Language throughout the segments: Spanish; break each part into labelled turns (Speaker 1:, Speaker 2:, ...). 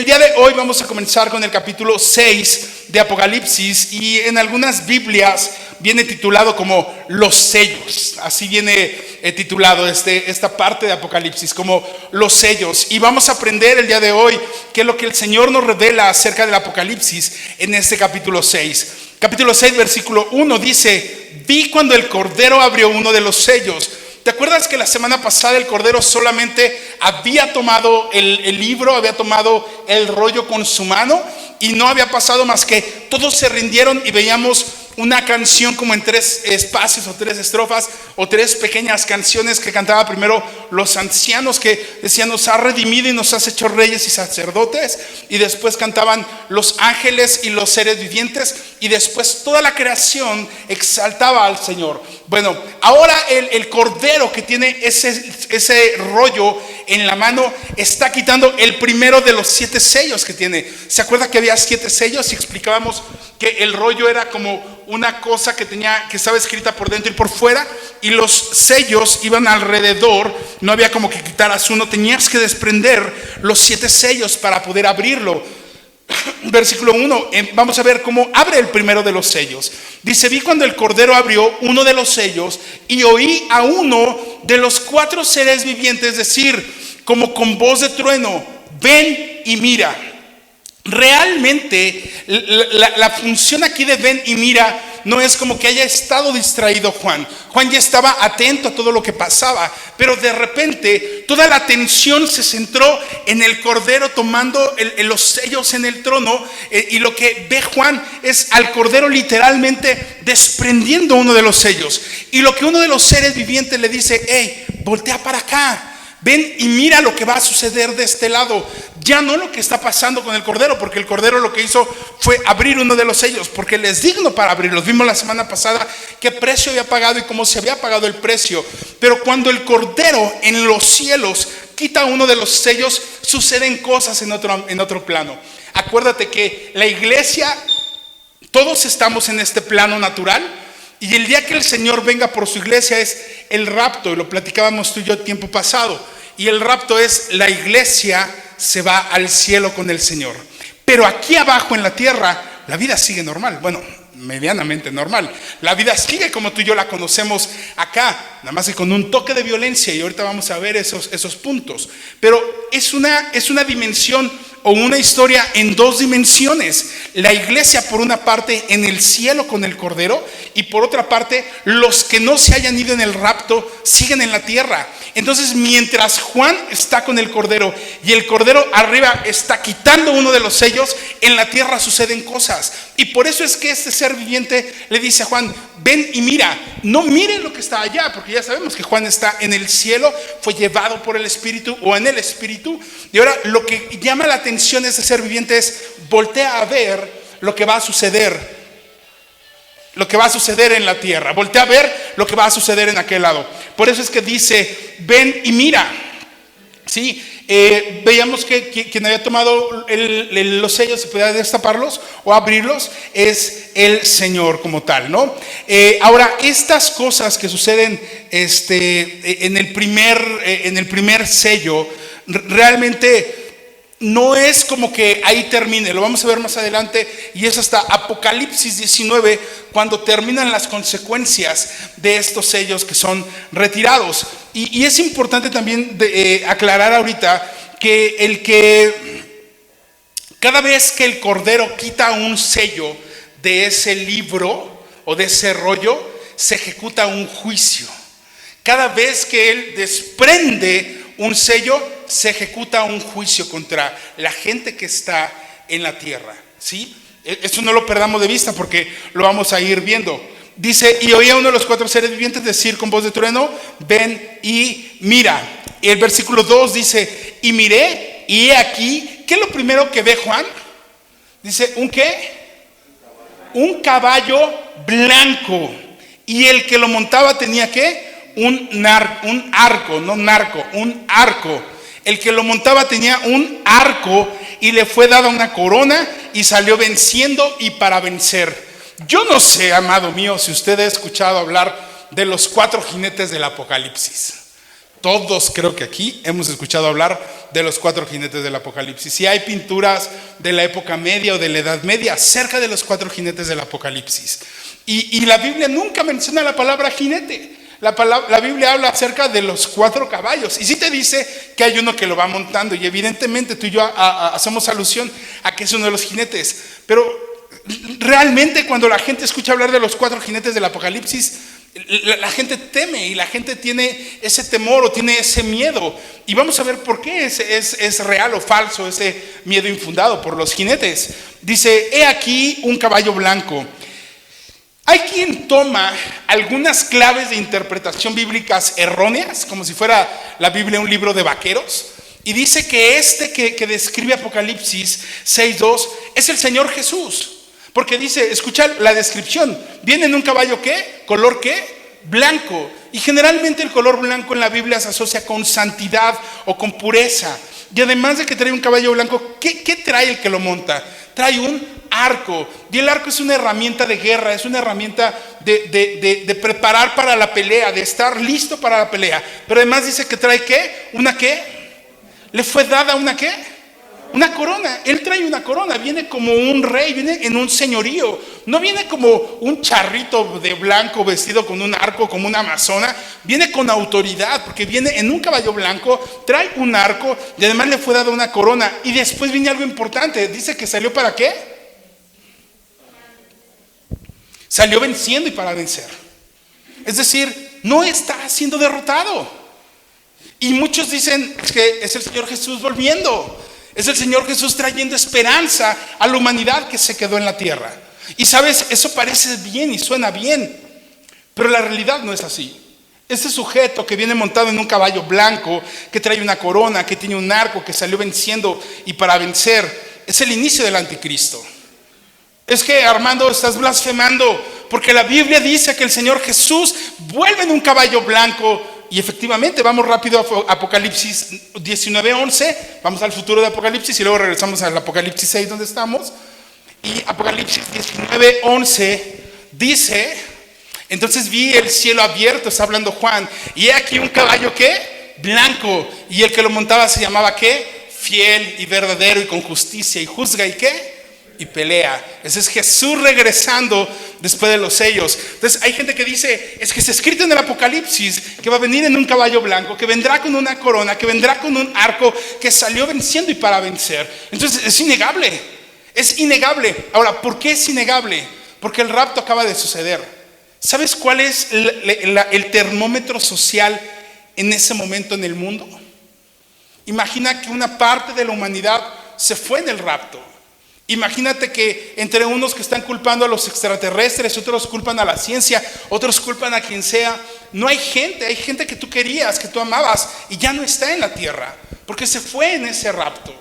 Speaker 1: El día de hoy vamos a comenzar con el capítulo 6 de Apocalipsis, y en algunas Biblias viene titulado como los sellos. Así viene titulado esta parte de Apocalipsis, como los sellos. Y vamos a aprender el día de hoy qué es lo que el Señor nos revela acerca del Apocalipsis en este capítulo 6. Capítulo 6, versículo 1 dice: vi cuando el Cordero abrió uno de los sellos. ¿Te acuerdas que la semana pasada el Cordero solamente había tomado el libro, había tomado el rollo con su mano y no había pasado más que todos se rindieron y veíamos una canción como en 3 espacios o 3 estrofas o 3 pequeñas canciones que cantaba primero los ancianos, que decían: nos ha redimido y nos has hecho reyes y sacerdotes, y después cantaban los ángeles y los seres vivientes, y después toda la creación exaltaba al Señor. Bueno, ahora el Cordero, que tiene ese rollo en la mano, está quitando el primero de los 7 sellos que tiene. ¿Se acuerda que había 7 sellos? Y explicábamos que el rollo era como una cosa que estaba escrita por dentro y por fuera, y los sellos iban alrededor. No había como que quitaras uno, tenías que desprender los 7 sellos para poder abrirlo. Versículo 1, vamos a ver cómo abre el primero de los sellos. Dice: vi cuando el Cordero abrió uno de los sellos y oí a uno de los 4 seres vivientes decir, como con voz de trueno: ven y mira. Realmente la función aquí de ven y mira no es como que haya estado distraído Juan. Juan ya estaba atento a todo lo que pasaba, pero de repente toda la atención se centró en el Cordero tomando los sellos en el trono, y lo que ve Juan es al Cordero literalmente desprendiendo uno de los sellos, y lo que uno de los seres vivientes le dice: hey, voltea para acá, ven y mira lo que va a suceder de este lado. Ya no lo que está pasando con el Cordero, porque el Cordero lo que hizo fue abrir uno de los sellos, porque Él es digno para abrirlos. Vimos la semana pasada qué precio había pagado y cómo se había pagado el precio. Pero cuando el Cordero en los cielos quita uno de los sellos, suceden cosas en otro plano. Acuérdate que la iglesia, todos estamos en este plano natural, y el día que el Señor venga por su iglesia es el rapto, y lo platicábamos tú y yo el tiempo pasado. Y el rapto es: la iglesia se va al cielo con el Señor. Pero aquí abajo en la tierra la vida sigue normal, bueno, medianamente normal. La vida sigue como tú y yo la conocemos acá, nada más que con un toque de violencia, y ahorita vamos a ver esos puntos. Pero es una dimensión o una historia en 2 dimensiones. La iglesia, por una parte, en el cielo con el Cordero, y por otra parte, los que no se hayan ido en el rapto siguen en la tierra. Entonces, mientras Juan está con el Cordero y el Cordero arriba está quitando uno de los sellos, en la tierra suceden cosas. Y por eso es que este ser viviente le dice a Juan: ven y mira. No miren lo que está allá, porque ya sabemos que Juan está en el cielo, fue llevado por el Espíritu o en el Espíritu. Y ahora lo que llama la atención de este ser viviente es: voltea a ver lo que va a suceder. Lo que va a suceder en la tierra. Voltea a ver lo que va a suceder en aquel lado. Por eso es que dice: ven y mira. ¿Sí? Veíamos que quien había tomado los sellos, se podía destaparlos o abrirlos, es el Señor como tal, ¿no? Ahora, estas cosas que suceden en el primer sello, realmente no es como que ahí termine. Lo vamos a ver más adelante, y es hasta Apocalipsis 19 cuando terminan las consecuencias de estos sellos que son retirados. Y es importante también aclarar ahorita que cada vez que el Cordero quita un sello de ese libro o de ese rollo, se ejecuta un juicio. Cada vez que Él desprende un sello, se ejecuta un juicio contra la gente que está en la tierra, ¿sí? Eso no lo perdamos de vista, porque lo vamos a ir viendo. Dice: y oía uno de los 4 seres vivientes decir con voz de trueno: ven y mira. Y el versículo 2 dice: y miré, y he aquí. ¿Qué es lo primero que ve Juan? Dice: ¿un qué? Un caballo blanco, y el que lo montaba tenía ¿qué? Un arco. El que lo montaba tenía un arco, y le fue dada una corona, y salió venciendo y para vencer. Yo no sé, amado mío, si usted ha escuchado hablar de los 4 jinetes del Apocalipsis. Todos creo que aquí hemos escuchado hablar de los 4 jinetes del Apocalipsis. Y hay pinturas de la época media o de la Edad Media acerca de los 4 jinetes del Apocalipsis. Y la Biblia nunca menciona la palabra jinete. La Biblia habla acerca de los 4 caballos. Y sí te dice que hay uno que lo va montando. Y evidentemente tú y yo hacemos alusión a que es uno de los jinetes. Pero realmente cuando la gente escucha hablar de los 4 jinetes del Apocalipsis, la gente teme y la gente tiene ese temor o tiene ese miedo. Y vamos a ver por qué es real o falso ese miedo infundado por los jinetes. Dice, he aquí un caballo blanco. Hay quien toma algunas claves de interpretación bíblicas erróneas, como si fuera la Biblia un libro de vaqueros, y dice que que describe Apocalipsis 6:2 es el Señor Jesús. Porque dice, escucha la descripción, viene en un caballo ¿qué? ¿Color qué? Blanco. Y generalmente el color blanco en la Biblia se asocia con santidad o con pureza. Y además de que trae un caballo blanco, ¿qué trae el que lo monta? Trae un arco. Y el arco es una herramienta de guerra, es una herramienta de preparar para la pelea, de estar listo para la pelea. Pero además dice que trae ¿qué? ¿Una qué? ¿Le fue dada una qué? Una corona. Él trae una corona, viene como un rey, viene en un señorío. No viene como un charrito de blanco vestido con un arco como una amazona. Viene con autoridad porque viene en un caballo blanco, trae un arco y además le fue dada una corona. Y después viene algo importante, dice que salió ¿para qué? Salió venciendo y para vencer. Es decir, no está siendo derrotado. Y muchos dicen que es el Señor Jesús volviendo. Es el Señor Jesús trayendo esperanza a la humanidad que se quedó en la tierra. Y sabes, eso parece bien y suena bien, pero la realidad no es así. Este sujeto que viene montado en un caballo blanco, que trae una corona, que tiene un arco, que salió venciendo y para vencer, es el inicio del anticristo. Es que, Armando, estás blasfemando, porque la Biblia dice que el Señor Jesús vuelve en un caballo blanco. Y efectivamente, vamos rápido a Apocalipsis 19:11, vamos al futuro de Apocalipsis y luego regresamos al Apocalipsis 6 donde estamos. Y Apocalipsis 19:11 dice, entonces vi el cielo abierto, está hablando Juan, y he aquí un caballo ¿qué? Blanco, y el que lo montaba se llamaba ¿qué? Fiel y verdadero y con justicia y juzga y ¿qué? Y pelea. Ese es Jesús regresando después de los sellos. Entonces hay gente que dice, es que está escrito en el Apocalipsis que va a venir en un caballo blanco, que vendrá con una corona, que vendrá con un arco, que salió venciendo y para vencer. Entonces es innegable, es innegable. Ahora, ¿por qué es innegable? Porque el rapto acaba de suceder. ¿Sabes cuál es el termómetro social en ese momento en el mundo? Imagina que una parte de la humanidad se fue en el rapto. Imagínate que entre unos que están culpando a los extraterrestres, otros culpan a la ciencia, otros culpan a quien sea. No hay gente que tú querías, que tú amabas y ya no está en la tierra, porque se fue en ese rapto.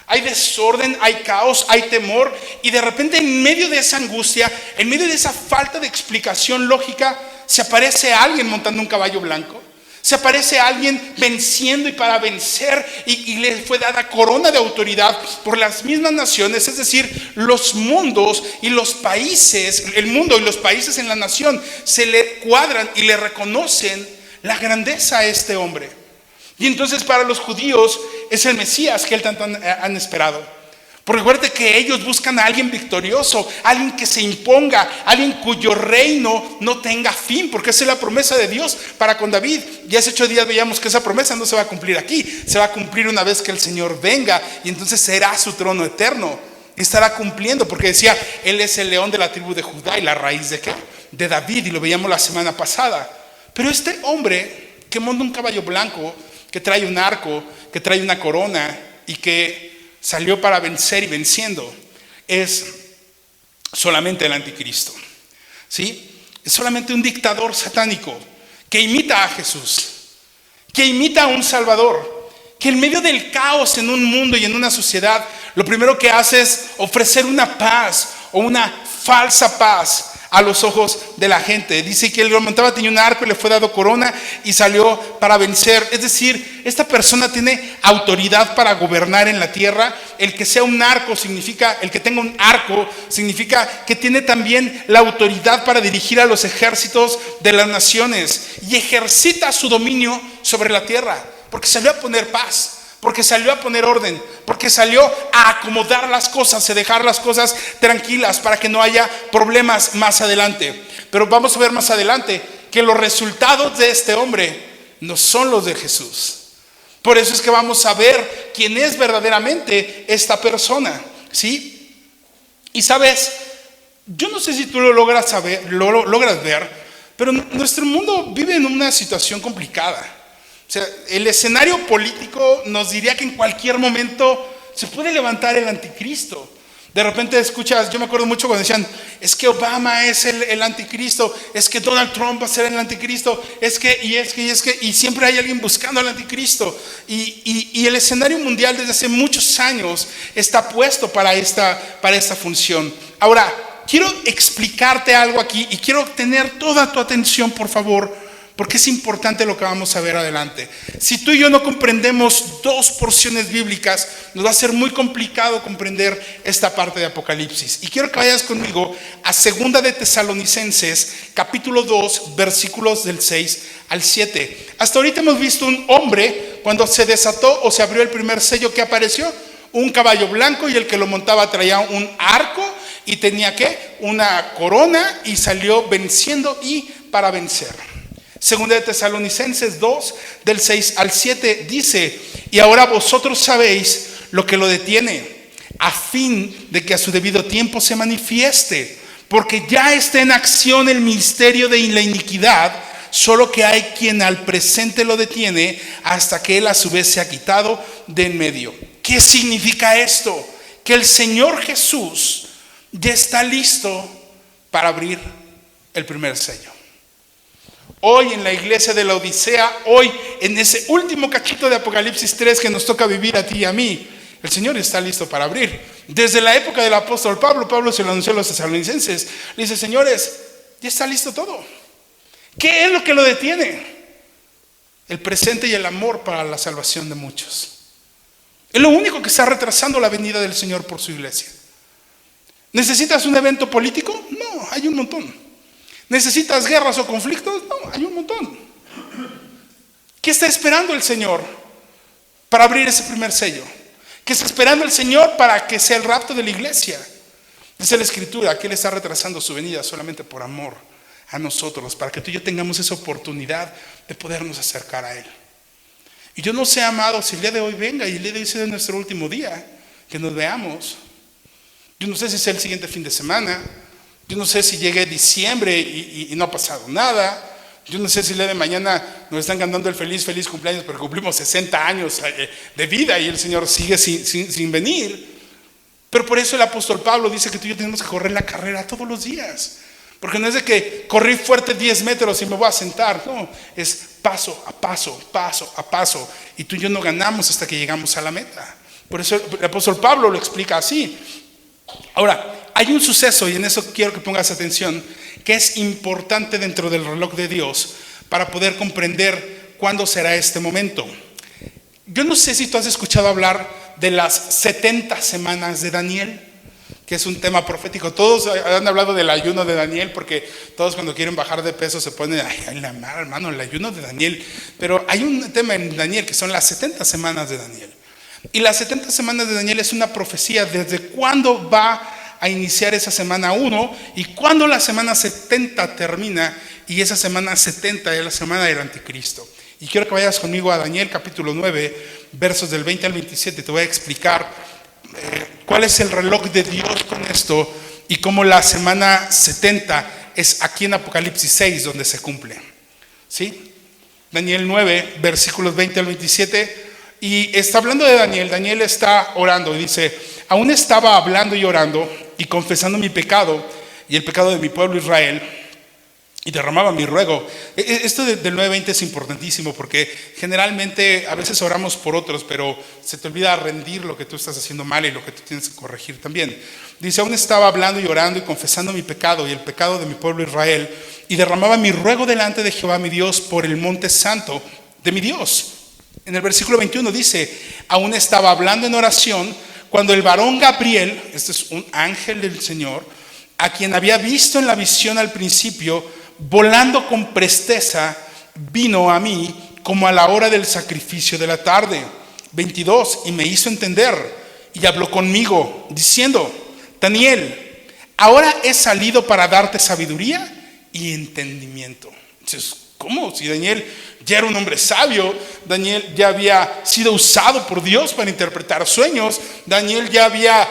Speaker 1: Hay desorden, hay caos, hay temor y de repente en medio de esa angustia, en medio de esa falta de explicación lógica, se aparece alguien montando un caballo blanco. Se aparece alguien venciendo y para vencer y le fue dada corona de autoridad por las mismas naciones, es decir, los mundos y los países, el mundo y los países en la nación se le cuadran y le reconocen la grandeza a este hombre. Y entonces para los judíos es el Mesías que tanto han esperado. Porque recuerde que ellos buscan a alguien victorioso, alguien que se imponga, alguien cuyo reino no tenga fin, porque esa es la promesa de Dios para con David. Y hace 8 días veíamos que esa promesa no se va a cumplir aquí, se va a cumplir una vez que el Señor venga y entonces será su trono eterno y estará cumpliendo, porque decía, Él es el león de la tribu de Judá y la raíz ¿de qué? De David, y lo veíamos la semana pasada. Pero este hombre que monta un caballo blanco, que trae un arco, que trae una corona y que salió para vencer y venciendo, es solamente el anticristo, ¿sí? Es solamente un dictador satánico que imita a Jesús, que imita a un Salvador, que en medio del caos en un mundo y en una sociedad, lo primero que hace es ofrecer una paz o una falsa paz a los ojos de la gente. Dice que el que lo montaba tenía un arco y le fue dado corona y salió para vencer. Es decir, esta persona tiene autoridad para gobernar en la tierra. El que sea un arco significa, el que tenga un arco significa que tiene también la autoridad para dirigir a los ejércitos de las naciones y ejercita su dominio sobre la tierra, porque salió a poner paz, porque salió a poner orden, porque salió a acomodar las cosas, a dejar las cosas tranquilas para que no haya problemas más adelante. Pero vamos a ver más adelante que los resultados de este hombre no son los de Jesús. Por eso es que vamos a ver quién es verdaderamente esta persona, ¿sí? Y sabes, yo no sé si tú lo logras ver, pero nuestro mundo vive en una situación complicada. O sea, el escenario político nos diría que en cualquier momento se puede levantar el anticristo. De repente escuchas, yo me acuerdo mucho cuando decían, es que Obama es el anticristo, es que Donald Trump va a ser el anticristo, y siempre hay alguien buscando al anticristo. Y el escenario mundial desde hace muchos años está puesto para esta función. Ahora, quiero explicarte algo aquí y quiero tener toda tu atención, por favor, porque es importante lo que vamos a ver adelante. Si tú y yo no comprendemos dos porciones bíblicas, nos va a ser muy complicado comprender esta parte de Apocalipsis. Y quiero que vayas conmigo a 2 de Tesalonicenses, capítulo 2, versículos del 6 al 7. Hasta ahorita hemos visto un hombre, cuando se desató o se abrió el primer sello, que apareció un caballo blanco y el que lo montaba traía un arco y tenía una corona y salió venciendo y para vencer. Segunda de Tesalonicenses 2, del 6 al 7, dice: y ahora vosotros sabéis lo que lo detiene, a fin de que a su debido tiempo se manifieste, porque ya está en acción el misterio de la iniquidad, solo que hay quien al presente lo detiene, hasta que él a su vez se ha quitado de en medio. ¿Qué significa esto? Que el Señor Jesús ya está listo para abrir el primer sello. Hoy en la iglesia de la Odisea, hoy en ese último cachito de Apocalipsis 3 que nos toca vivir a ti y a mí, el Señor está listo para abrir. Desde la época del apóstol Pablo se lo anunció a los tesalonicenses. Le dice: señores, ya está listo todo. ¿Qué es lo que lo detiene? El presente y el amor para la salvación de muchos. Es lo único que está retrasando la venida del Señor por su iglesia. ¿Necesitas un evento político? No, hay un montón. ¿Necesitas guerras o conflictos? No, hay un montón. ¿Qué está esperando el Señor para abrir ese primer sello? ¿Qué está esperando el Señor para que sea el rapto de la iglesia? Dice la Escritura que Él está retrasando su venida solamente por amor a nosotros, para que tú y yo tengamos esa oportunidad de podernos acercar a Él. Y yo no sé, amado, si el día de hoy venga y el día de hoy sea nuestro último día, que nos veamos. Yo no sé si sea el siguiente fin de semana. Yo no sé si llegue diciembre y no ha pasado nada. Yo no sé si el día de mañana nos están cantando el feliz cumpleaños, pero cumplimos 60 años de vida y el Señor sigue sin venir. Pero por eso el apóstol Pablo dice que tú y yo tenemos que correr la carrera todos los días. Porque no es de que corrí fuerte 10 metros y me voy a sentar. No, es paso a paso, paso a paso. Y tú y yo no ganamos hasta que llegamos a la meta. Por eso el apóstol Pablo lo explica así. Ahora, hay un suceso, y en eso quiero que pongas atención, que es importante dentro del reloj de Dios para poder comprender cuándo será este momento. Yo no sé si tú has escuchado hablar de las 70 semanas de Daniel, que es un tema profético. Todos han hablado del ayuno de Daniel, porque todos cuando quieren bajar de peso se ponen, ay, la madre, hermano, el ayuno de Daniel. Pero hay un tema en Daniel que son las 70 semanas de Daniel. Y las 70 semanas de Daniel es una profecía desde cuándo va a iniciar esa semana 1 y cuándo la semana 70 termina, y esa semana 70 es la semana del anticristo. Y quiero que vayas conmigo a Daniel capítulo 9, versos del 20 al 27. Te voy a explicar cuál es el reloj de Dios con esto y cómo la semana 70 es aquí en Apocalipsis 6 donde se cumple. ¿Sí? Daniel 9, versículos 20 al 27. Y está hablando de Daniel. Daniel está orando y dice: aún estaba hablando y orando y confesando mi pecado y el pecado de mi pueblo Israel, y derramaba mi ruego. Esto del 9:20 es importantísimo porque generalmente a veces oramos por otros, pero se te olvida rendir lo que tú estás haciendo mal y lo que tú tienes que corregir también. Dice, aún estaba hablando y orando y confesando mi pecado y el pecado de mi pueblo Israel, y derramaba mi ruego delante de Jehová mi Dios por el monte santo de mi Dios. En el versículo 21 dice, aún estaba hablando en oración cuando el varón Gabriel, este es un ángel del Señor, a quien había visto en la visión al principio, volando con presteza, vino a mí como a la hora del sacrificio de la tarde. 22, y me hizo entender y habló conmigo diciendo, Daniel, ahora he salido para darte sabiduría y entendimiento. Entonces, ¿cómo? Si Daniel ya era un hombre sabio, Daniel ya había sido usado por Dios para interpretar sueños, Daniel ya había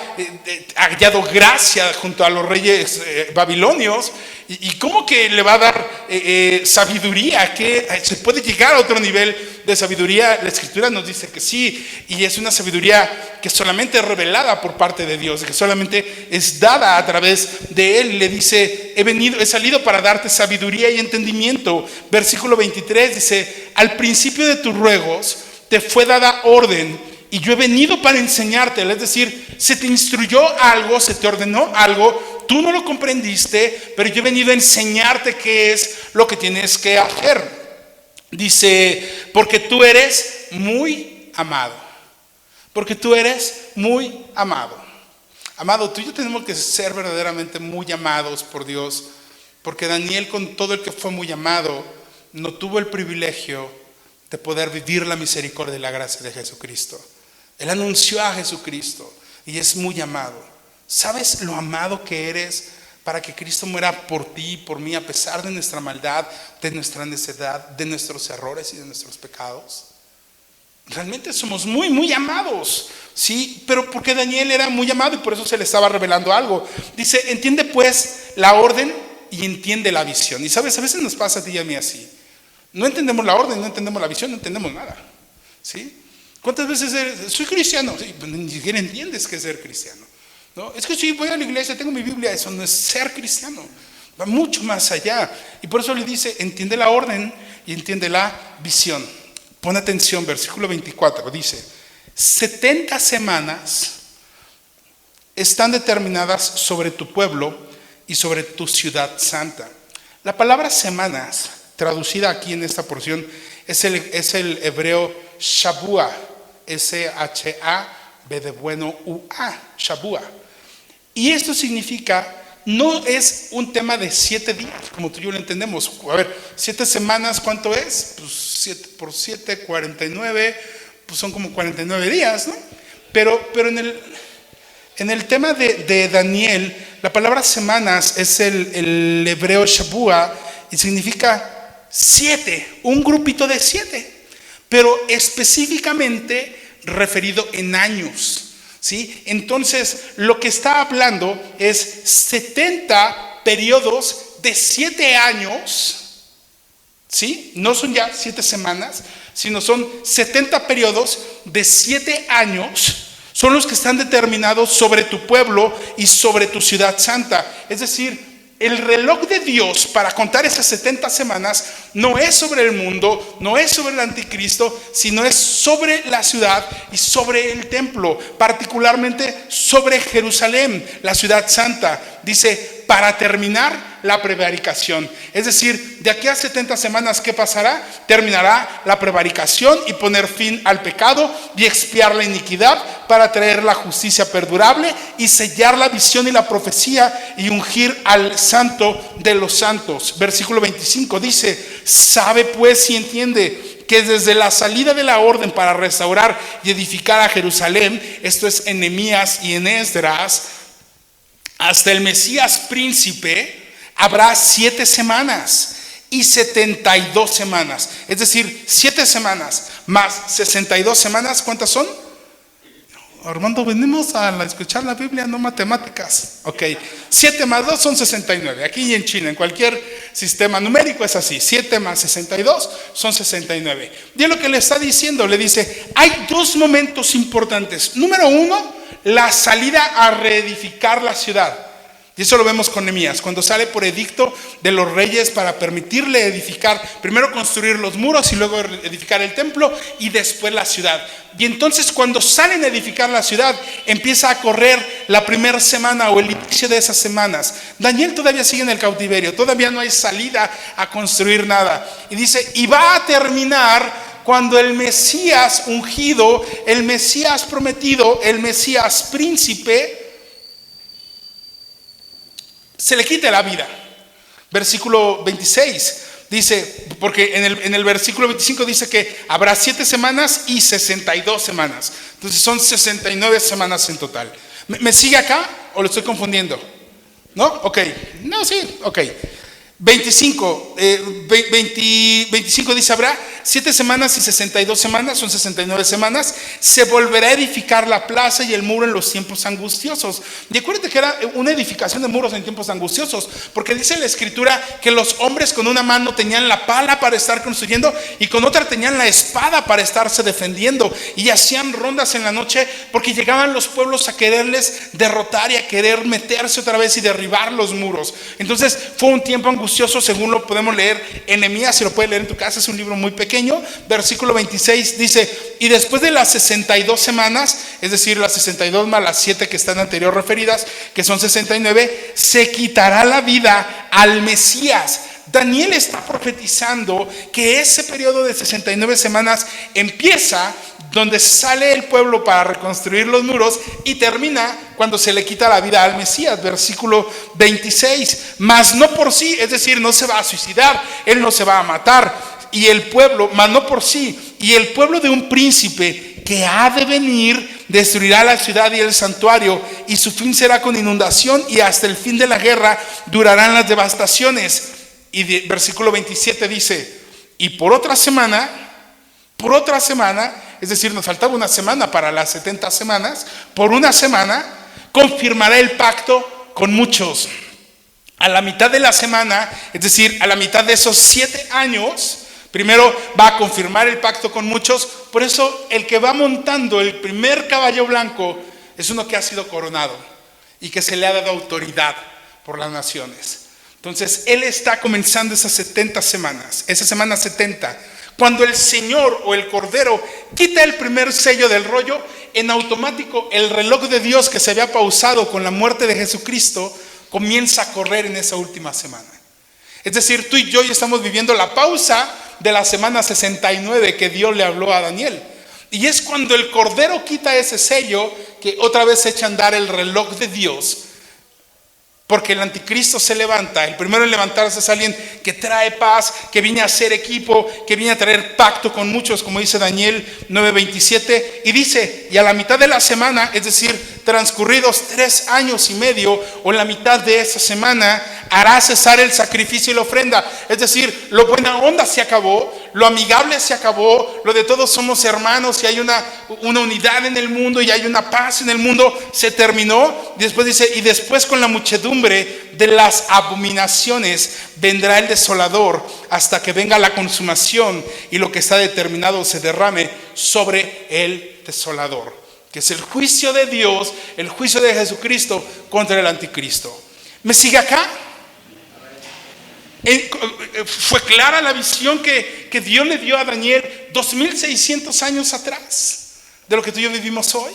Speaker 1: hallado gracia junto a los reyes babilonios, y ¿cómo que le va a dar sabiduría? ¿Que se puede llegar a otro nivel de sabiduría? La Escritura nos dice que sí, y es una sabiduría que solamente es revelada por parte de Dios, que solamente es dada a través de Él. Le dice, he salido para darte sabiduría y entendimiento. Versículo 23 dice, al principio de tus ruegos te fue dada orden y yo he venido para enseñarte. Es decir, se te instruyó algo, se te ordenó algo, tú no lo comprendiste, pero yo he venido a enseñarte qué es lo que tienes que hacer. Dice, porque tú eres muy amado. Porque tú eres muy amado. Amado, tú y yo tenemos que ser verdaderamente muy amados por Dios, porque Daniel, con todo el que fue muy amado, no tuvo el privilegio de poder vivir la misericordia y la gracia de Jesucristo. Él anunció a Jesucristo y es muy amado. ¿Sabes lo amado que eres para que Cristo muera por ti y por mí a pesar de nuestra maldad, de nuestra necedad, de nuestros errores y de nuestros pecados? Realmente somos muy, muy amados, ¿sí? Pero porque Daniel era muy amado y por eso se le estaba revelando algo. Dice, entiende pues la orden y entiende la visión. Y sabes, a veces nos pasa a ti y a mí así. No entendemos la orden, no entendemos la visión, no entendemos nada, ¿sí? ¿Cuántas veces soy cristiano? Sí, ni siquiera entiendes qué es ser cristiano, ¿no? Es que sí, voy a la iglesia, tengo mi Biblia. Eso no es ser cristiano, va mucho más allá. Y por eso le dice, entiende la orden y entiende la visión. Pon atención, versículo 24, dice, 70 semanas están determinadas sobre tu pueblo y sobre tu ciudad santa. La palabra semanas, traducida aquí en esta porción, es el hebreo Shabua, S-H-A-B de bueno U-A, Shabua. Y esto significa, no es un tema de 7 días, como tú y yo lo entendemos. A ver, 7 semanas, ¿cuánto es? Pues 7 por 7, 49, pues son como 49 días, ¿no? Pero en el tema de Daniel, la palabra semanas es el hebreo Shabua y significa 7, un grupito de 7, pero específicamente referido en años. ¿Sí? Entonces, lo que está hablando es 70 periodos de 7 años, ¿sí? No son ya 7 semanas, sino son 70 periodos de 7 años, son los que están determinados sobre tu pueblo y sobre tu ciudad santa. Es decir, el reloj de Dios para contar esas 70 semanas no es sobre el mundo, no es sobre el anticristo, sino es sobre la ciudad y sobre el templo, particularmente sobre Jerusalén, la ciudad santa. Dice, para terminar la prevaricación. Es decir, de aquí a 70 semanas, ¿qué pasará? Terminará la prevaricación y poner fin al pecado y expiar la iniquidad para traer la justicia perdurable y sellar la visión y la profecía y ungir al santo de los santos. Versículo 25 dice, sabe pues y entiende que desde la salida de la orden para restaurar y edificar a Jerusalén, esto es en Nehemías y en Esdras, hasta el Mesías príncipe, habrá 7 semanas y 72 semanas. Es decir, 7 semanas más 62 semanas, ¿cuántas son? Armando, venimos a escuchar la Biblia, no matemáticas. Ok, 7 más 2 son 69. Aquí y en China, en cualquier sistema numérico es así. 7 más 62 son 69. Y es lo que le está diciendo, le dice, hay 2 momentos importantes. Número 1, la salida a reedificar la ciudad. Y eso lo vemos con Nehemías, cuando sale por edicto de los reyes para permitirle edificar, primero construir los muros y luego edificar el templo y después la ciudad. Y entonces cuando salen a edificar la ciudad, empieza a correr la primera semana o el inicio de esas semanas. Daniel todavía sigue en el cautiverio, todavía no hay salida a construir nada. Y dice, y va a terminar cuando el Mesías ungido, el Mesías prometido, el Mesías príncipe, se le quite la vida. Versículo 26 dice, porque en el versículo 25 dice que habrá 7 semanas y 62 semanas. Entonces son 69 semanas en total. ¿Me sigue acá o lo estoy confundiendo? ¿No? Ok. No, sí, ok. 25 dice, habrá 7 semanas y 62 semanas, son 69 semanas. Se volverá a edificar la plaza y el muro en los tiempos angustiosos. Y acuérdate que era una edificación de muros en tiempos angustiosos, porque dice la escritura que los hombres con una mano tenían la pala para estar construyendo y con otra tenían la espada para estarse defendiendo, y hacían rondas en la noche porque llegaban los pueblos a quererles derrotar y a querer meterse otra vez y derribar los muros. Entonces fue un tiempo angustioso, según lo podemos leer en Nehemías, si lo puedes leer en tu casa, es un libro muy pequeño. Versículo 26 dice, y después de las 62 semanas, es decir, las 62 más las 7 que están anterior referidas, que son 69, se quitará la vida al Mesías. Daniel está profetizando que ese periodo de 69 semanas empieza donde sale el pueblo para reconstruir los muros y termina cuando se le quita la vida al Mesías. Versículo 26, mas no por sí, es decir, no se va a suicidar, él no se va a matar, y el pueblo, mas no por sí, y el pueblo de un príncipe que ha de venir destruirá la ciudad y el santuario, y su fin será con inundación, y hasta el fin de la guerra durarán las devastaciones. Y versículo 27 dice, y por otra semana, es decir, nos faltaba una semana para las 70 semanas, por una semana confirmará el pacto con muchos. A la mitad de la semana, es decir, a la mitad de esos 7 años, primero va a confirmar el pacto con muchos. Por eso el que va montando el primer caballo blanco es uno que ha sido coronado y que se le ha dado autoridad por las naciones. Entonces él está comenzando esas 70 semanas, esa semana 70. Cuando el Señor o el Cordero quita el primer sello del rollo, en automático el reloj de Dios que se había pausado con la muerte de Jesucristo comienza a correr en esa última semana. Es decir, tú y yo ya estamos viviendo la pausa de la semana 69 que Dios le habló a Daniel. Y es cuando el Cordero quita ese sello que otra vez echa a andar el reloj de Dios. Porque el anticristo se levanta. El primero en levantarse es alguien que trae paz, que viene a hacer equipo, que viene a traer pacto con muchos, como dice Daniel 9:27. Y dice, y a la mitad de la semana, es decir, transcurridos 3 años y medio, o en la mitad de esa semana, hará cesar el sacrificio y la ofrenda. Es decir, lo buena onda se acabó, lo amigable se acabó, lo de todos somos hermanos y hay una unidad en el mundo y hay una paz en el mundo, se terminó. Y después dice, y después con la muchedumbre de las abominaciones vendrá el desolador hasta que venga la consumación y lo que está determinado se derrame sobre el desolador, que es el juicio de Dios, el juicio de Jesucristo contra el anticristo. ¿Me sigue acá? Fue clara la visión que Dios le dio a Daniel 2600 años atrás de lo que tú y yo vivimos hoy.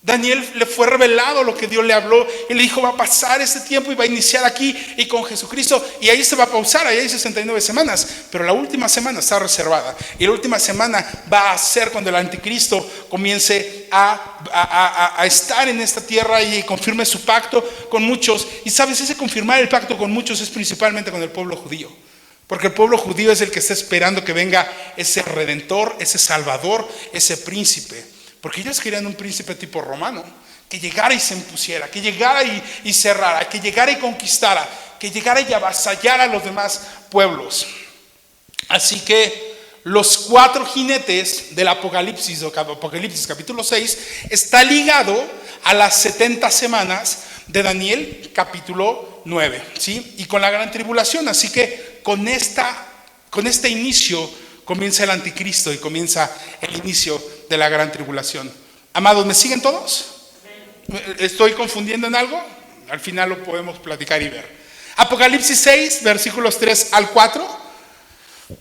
Speaker 1: Daniel le fue revelado lo que Dios le habló y le dijo, va a pasar este tiempo y va a iniciar aquí y con Jesucristo, y ahí se va a pausar, ahí hay 69 semanas, pero la última semana está reservada, y la última semana va a ser cuando el anticristo comience a estar en esta tierra y confirme su pacto con muchos. Y sabes, ese confirmar el pacto con muchos es principalmente con el pueblo judío, porque el pueblo judío es el que está esperando que venga ese redentor, ese salvador, ese príncipe. Porque ellos querían un príncipe tipo romano, que llegara y se impusiera, que llegara y cerrara, que llegara y conquistara, que llegara y avasallara a los demás pueblos. Así que los 4 jinetes del Apocalipsis, o Apocalipsis capítulo 6, está ligado a las 70 semanas de Daniel capítulo 9, ¿sí? Y con la gran tribulación. Así que con este inicio comienza el anticristo y comienza el inicio de la gran tribulación. Amados, ¿me siguen todos? ¿Estoy confundiendo en algo? Al final lo podemos platicar y ver. Apocalipsis 6, versículos 3 al 4,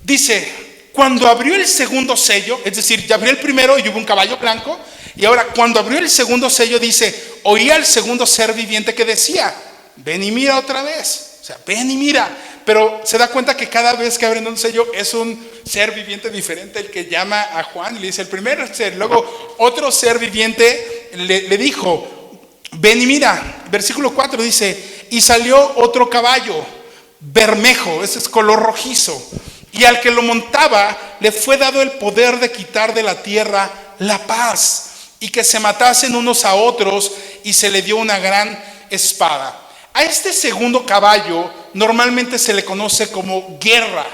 Speaker 1: dice: cuando abrió el segundo sello, es decir, ya abrió el primero y hubo un caballo blanco, y ahora cuando abrió el segundo sello, dice, oí al segundo ser viviente que decía, ven y mira otra vez. O sea, ven y mira. Pero se da cuenta que cada vez que abren un sello es un ser viviente diferente el que llama a Juan y le dice el primer ser. Luego otro ser viviente le dijo, ven y mira. Versículo 4 dice, y salió otro caballo, bermejo, ese es color rojizo, y al que lo montaba le fue dado el poder de quitar de la tierra la paz, y que se matasen unos a otros, y se le dio una gran espada. A este segundo caballo normalmente se le conoce como guerra.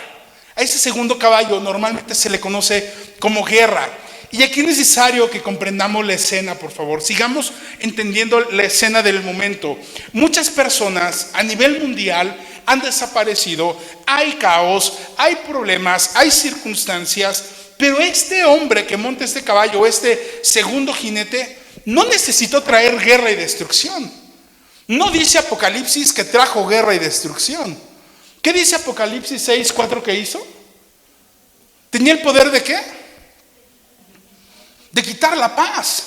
Speaker 1: A este segundo caballo normalmente se le conoce como guerra. Y aquí es necesario que comprendamos la escena, por favor. Sigamos entendiendo la escena del momento. Muchas personas a nivel mundial han desaparecido. Hay caos, hay problemas, hay circunstancias. Pero este hombre que monta este caballo, este segundo jinete, no necesitó traer guerra y destrucción. No dice Apocalipsis que trajo guerra y destrucción. ¿Qué dice Apocalipsis 6, 4 que hizo? ¿Tenía el poder de qué? De quitar la paz.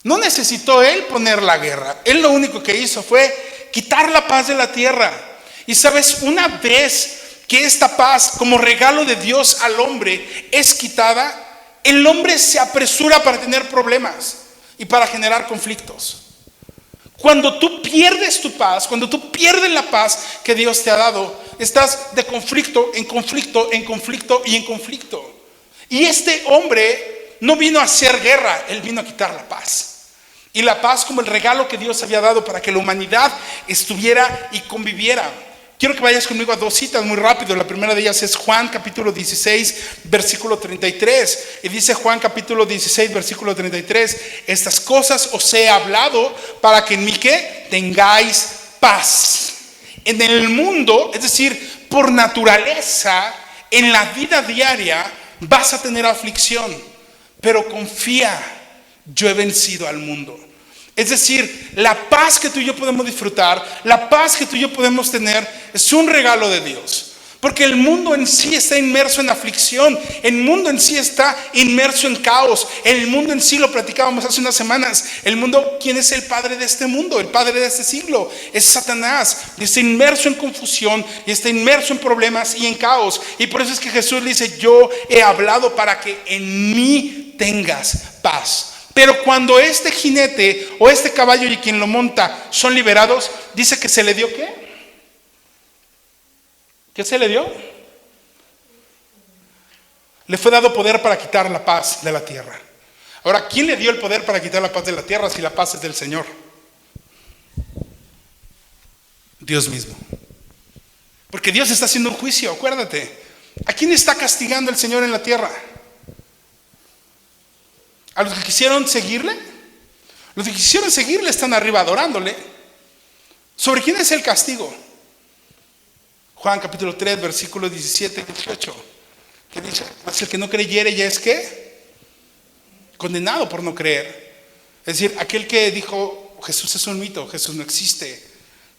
Speaker 1: No necesitó él poner la guerra. Él lo único que hizo fue quitar la paz de la tierra. Y sabes, una vez que esta paz como regalo de Dios al hombre es quitada, el hombre se apresura para tener problemas y para generar conflictos. Cuando tú pierdes tu paz, cuando tú pierdes la paz que Dios te ha dado, estás de conflicto en conflicto, en conflicto y en conflicto. Y este hombre no vino a hacer guerra, él vino a quitar la paz. Y la paz como el regalo que Dios había dado para que la humanidad estuviera y conviviera. Quiero que vayas conmigo a dos citas muy rápido. La primera de ellas es Juan capítulo 16, versículo 33. Y dice Juan capítulo 16, versículo 33. Estas cosas os he hablado para que en mí ¿qué? Tengáis paz. En el mundo, es decir, por naturaleza, en la vida diaria vas a tener aflicción. Pero confía, yo he vencido al mundo. Es decir, la paz que tú y yo podemos disfrutar, la paz que tú y yo podemos tener, es un regalo de Dios. Porque el mundo en sí está inmerso en aflicción, el mundo en sí está inmerso en caos, el mundo en sí, lo platicábamos hace unas semanas, el mundo, ¿quién es el padre de este mundo? El padre de este siglo, es Satanás, y está inmerso en confusión, y está inmerso en problemas y en caos. Y por eso es que Jesús le dice, yo he hablado para que en mí tengas paz. Pero cuando este jinete o este caballo y quien lo monta son liberados, dice que se le dio ¿qué? ¿Qué se le dio? Le fue dado poder para quitar la paz de la tierra. Ahora, ¿quién le dio el poder para quitar la paz de la tierra si la paz es del Señor? Dios mismo. Porque Dios está haciendo un juicio, acuérdate. ¿A quién está castigando el Señor en la tierra? ¿A los que quisieron seguirle? Los que quisieron seguirle están arriba adorándole. ¿Sobre quién es el castigo? Juan capítulo 3, versículos 17 y 18. ¿Qué dice? Mas el que no creyere ya es ¿qué? Condenado por no creer. Es decir, aquel que dijo, Jesús es un mito, Jesús no existe.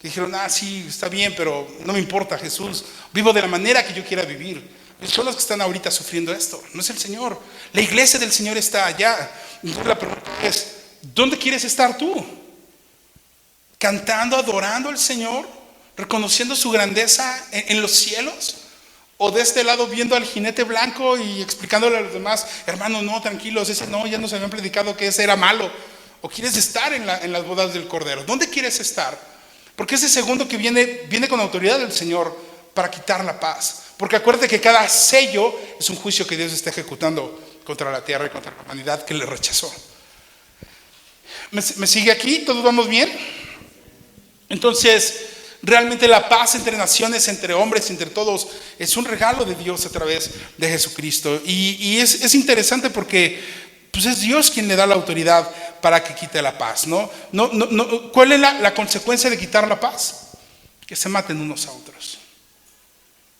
Speaker 1: Que dijeron, sí, está bien, pero no me importa Jesús. Vivo de la manera que yo quiera vivir. Son los que están ahorita sufriendo esto, no es el Señor. La iglesia del Señor está allá. Entonces la pregunta es, ¿dónde quieres estar tú? ¿Cantando, adorando al Señor? ¿Reconociendo su grandeza en los cielos? ¿O de este lado viendo al jinete blanco y explicándole a los demás, hermanos, no, tranquilos, ese no, ya nos habían predicado que ese era malo? ¿O quieres estar en las bodas del Cordero? ¿Dónde quieres estar? Porque ese segundo que viene con autoridad del Señor para quitar la paz. Porque acuérdate que cada sello es un juicio que Dios está ejecutando contra la tierra y contra la humanidad que le rechazó. ¿Me sigue aquí? ¿Todos vamos bien? Entonces, realmente la paz entre naciones, entre hombres, entre todos, es un regalo de Dios a través de Jesucristo. Y es interesante porque pues es Dios quien le da la autoridad para que quite la paz, ¿no? ¿Cuál es la consecuencia de quitar la paz? Que se maten unos a otros.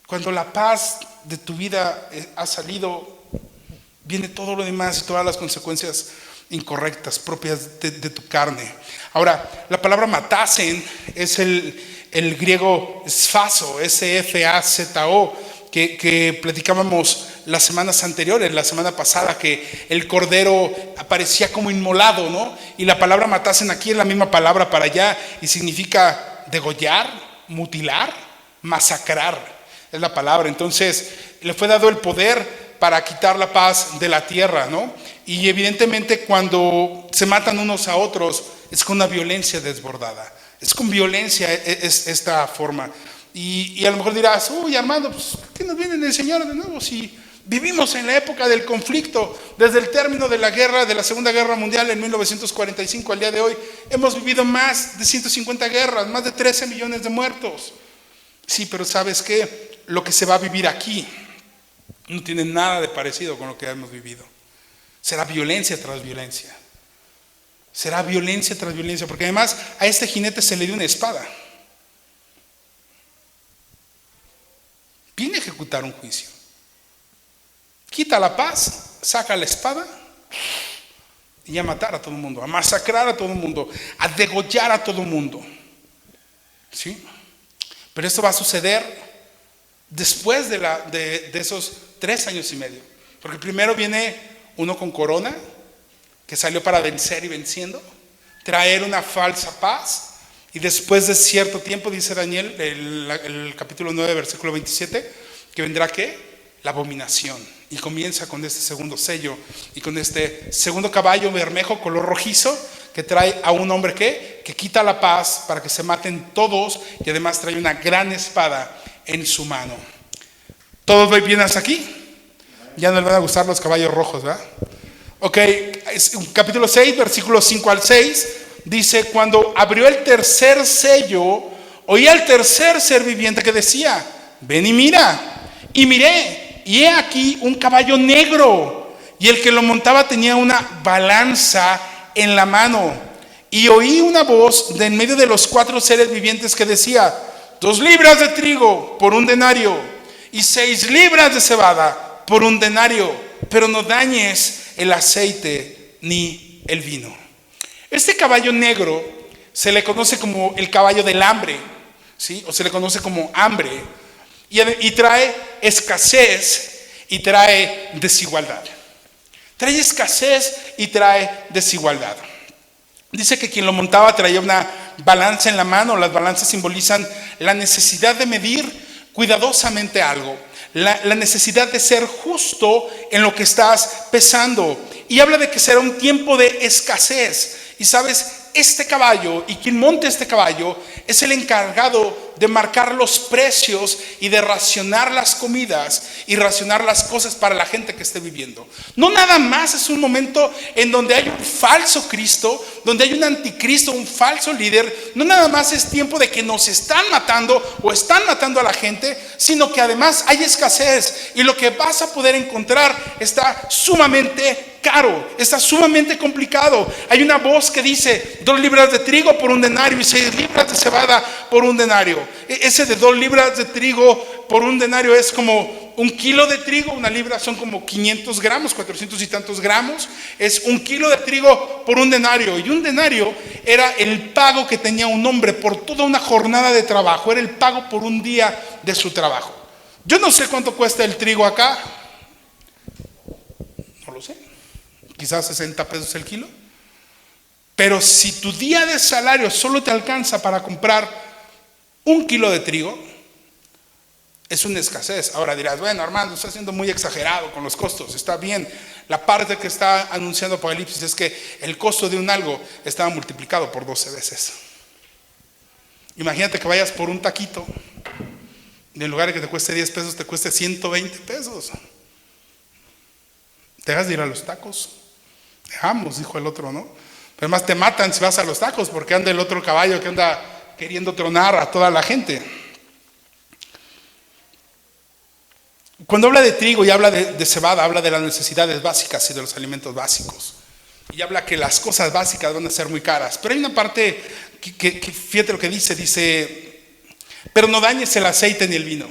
Speaker 1: Cuando la paz de tu vida ha salido, viene todo lo demás y todas las consecuencias incorrectas, propias de tu carne. Ahora, la palabra matasen es el griego sfazo, S-F-A-Z-O, que platicábamos las semanas anteriores, la semana pasada, que el cordero aparecía como inmolado, ¿no? Y la palabra matasen aquí es la misma palabra para allá y significa degollar, mutilar, masacrar, es la palabra. Entonces, le fue dado el poder para quitar la paz de la tierra, ¿no? Y evidentemente cuando se matan unos a otros es con una violencia desbordada, es con violencia es esta forma. Y a lo mejor dirás, uy Armando, pues, ¿qué nos viene a enseñar de nuevo si vivimos en la época del conflicto? Desde el término de la guerra, de la Segunda Guerra Mundial en 1945 al día de hoy, hemos vivido más de 150 guerras, más de 13 millones de muertos. Sí, pero ¿sabes qué? Lo que se va a vivir aquí no tiene nada de parecido con lo que hemos vivido. Será violencia tras violencia. Será violencia tras violencia, porque además a este jinete se le dio una espada. Viene a ejecutar un juicio. Quita la paz, saca la espada y a matar a todo el mundo, a masacrar a todo el mundo, a degollar a todo el mundo. ¿Sí? Pero esto va a suceder después de esos 3 años y medio. Porque primero viene uno con corona, que salió para vencer y venciendo, traer una falsa paz. Y después de cierto tiempo, dice Daniel, el capítulo 9, versículo 27, que vendrá ¿qué? La abominación. Y comienza con este segundo sello y con este segundo caballo bermejo, color rojizo, que trae a un hombre ¿qué? Que quita la paz para que se maten todos y además trae una gran espada en su mano. ¿Todos van bien hasta aquí? Ya no les van a gustar los caballos rojos, ¿verdad? Ok, capítulo 6, versículos 5 al 6. Dice, cuando abrió el tercer sello, oí al tercer ser viviente que decía, ven y mira. Y miré, y he aquí un caballo negro, y el que lo montaba tenía una balanza en la mano. Y oí una voz de en medio de los 4 seres vivientes que decía, 2 libras de trigo por 1 denario, y 6 libras de cebada por 1 denario, pero no dañes el aceite ni el vino. Este caballo negro se le conoce como el caballo del hambre, ¿sí? O se le conoce como hambre, y trae escasez y trae desigualdad. Trae escasez y trae desigualdad. Dice que quien lo montaba traía una balanza en la mano. Las balanzas simbolizan la necesidad de medir cuidadosamente algo, la necesidad de ser justo en lo que estás pesando. Y habla de que será un tiempo de escasez. Y sabes, este caballo y quien monte este caballo es el encargado de marcar los precios y de racionar las comidas y racionar las cosas para la gente que esté viviendo. No nada más es un momento en donde hay un falso Cristo, donde hay un anticristo, un falso líder. No nada más es tiempo de que nos están matando o están matando a la gente, sino que además hay escasez y lo que vas a poder encontrar está sumamente caro, está sumamente complicado. Hay una voz que dice 2 libras de trigo por 1 denario y 6 libras de cebada por 1 denario. Ese de 2 libras de trigo por 1 denario es como 1 kilo de trigo. 1 libra son como 500 gramos, 400 y tantos gramos. Es 1 kilo de trigo por 1 denario. Y 1 denario era el pago que tenía un hombre por toda una jornada de trabajo. Era el pago por un día de su trabajo. Yo no sé cuánto cuesta el trigo acá. No lo sé. Quizás 60 pesos el kilo. Pero si tu día de salario solo te alcanza para comprar 1 kilo de trigo, es una escasez. Ahora dirás, bueno, Armando, está siendo muy exagerado con los costos. Está bien. La parte que está anunciando Apocalipsis es que el costo de un algo estaba multiplicado por 12 veces. Imagínate que vayas por un taquito y en lugar de que te cueste 10 pesos, te cueste 120 pesos. ¿Dejas de ir a los tacos? Dejamos, dijo el otro, ¿no? Pero además te matan si vas a los tacos porque anda el otro caballo que anda queriendo tronar a toda la gente. Cuando habla de trigo y habla de cebada, habla de las necesidades básicas y de los alimentos básicos. Y habla que las cosas básicas van a ser muy caras. Pero hay una parte que fíjate lo que dice, pero no dañes el aceite ni el vino.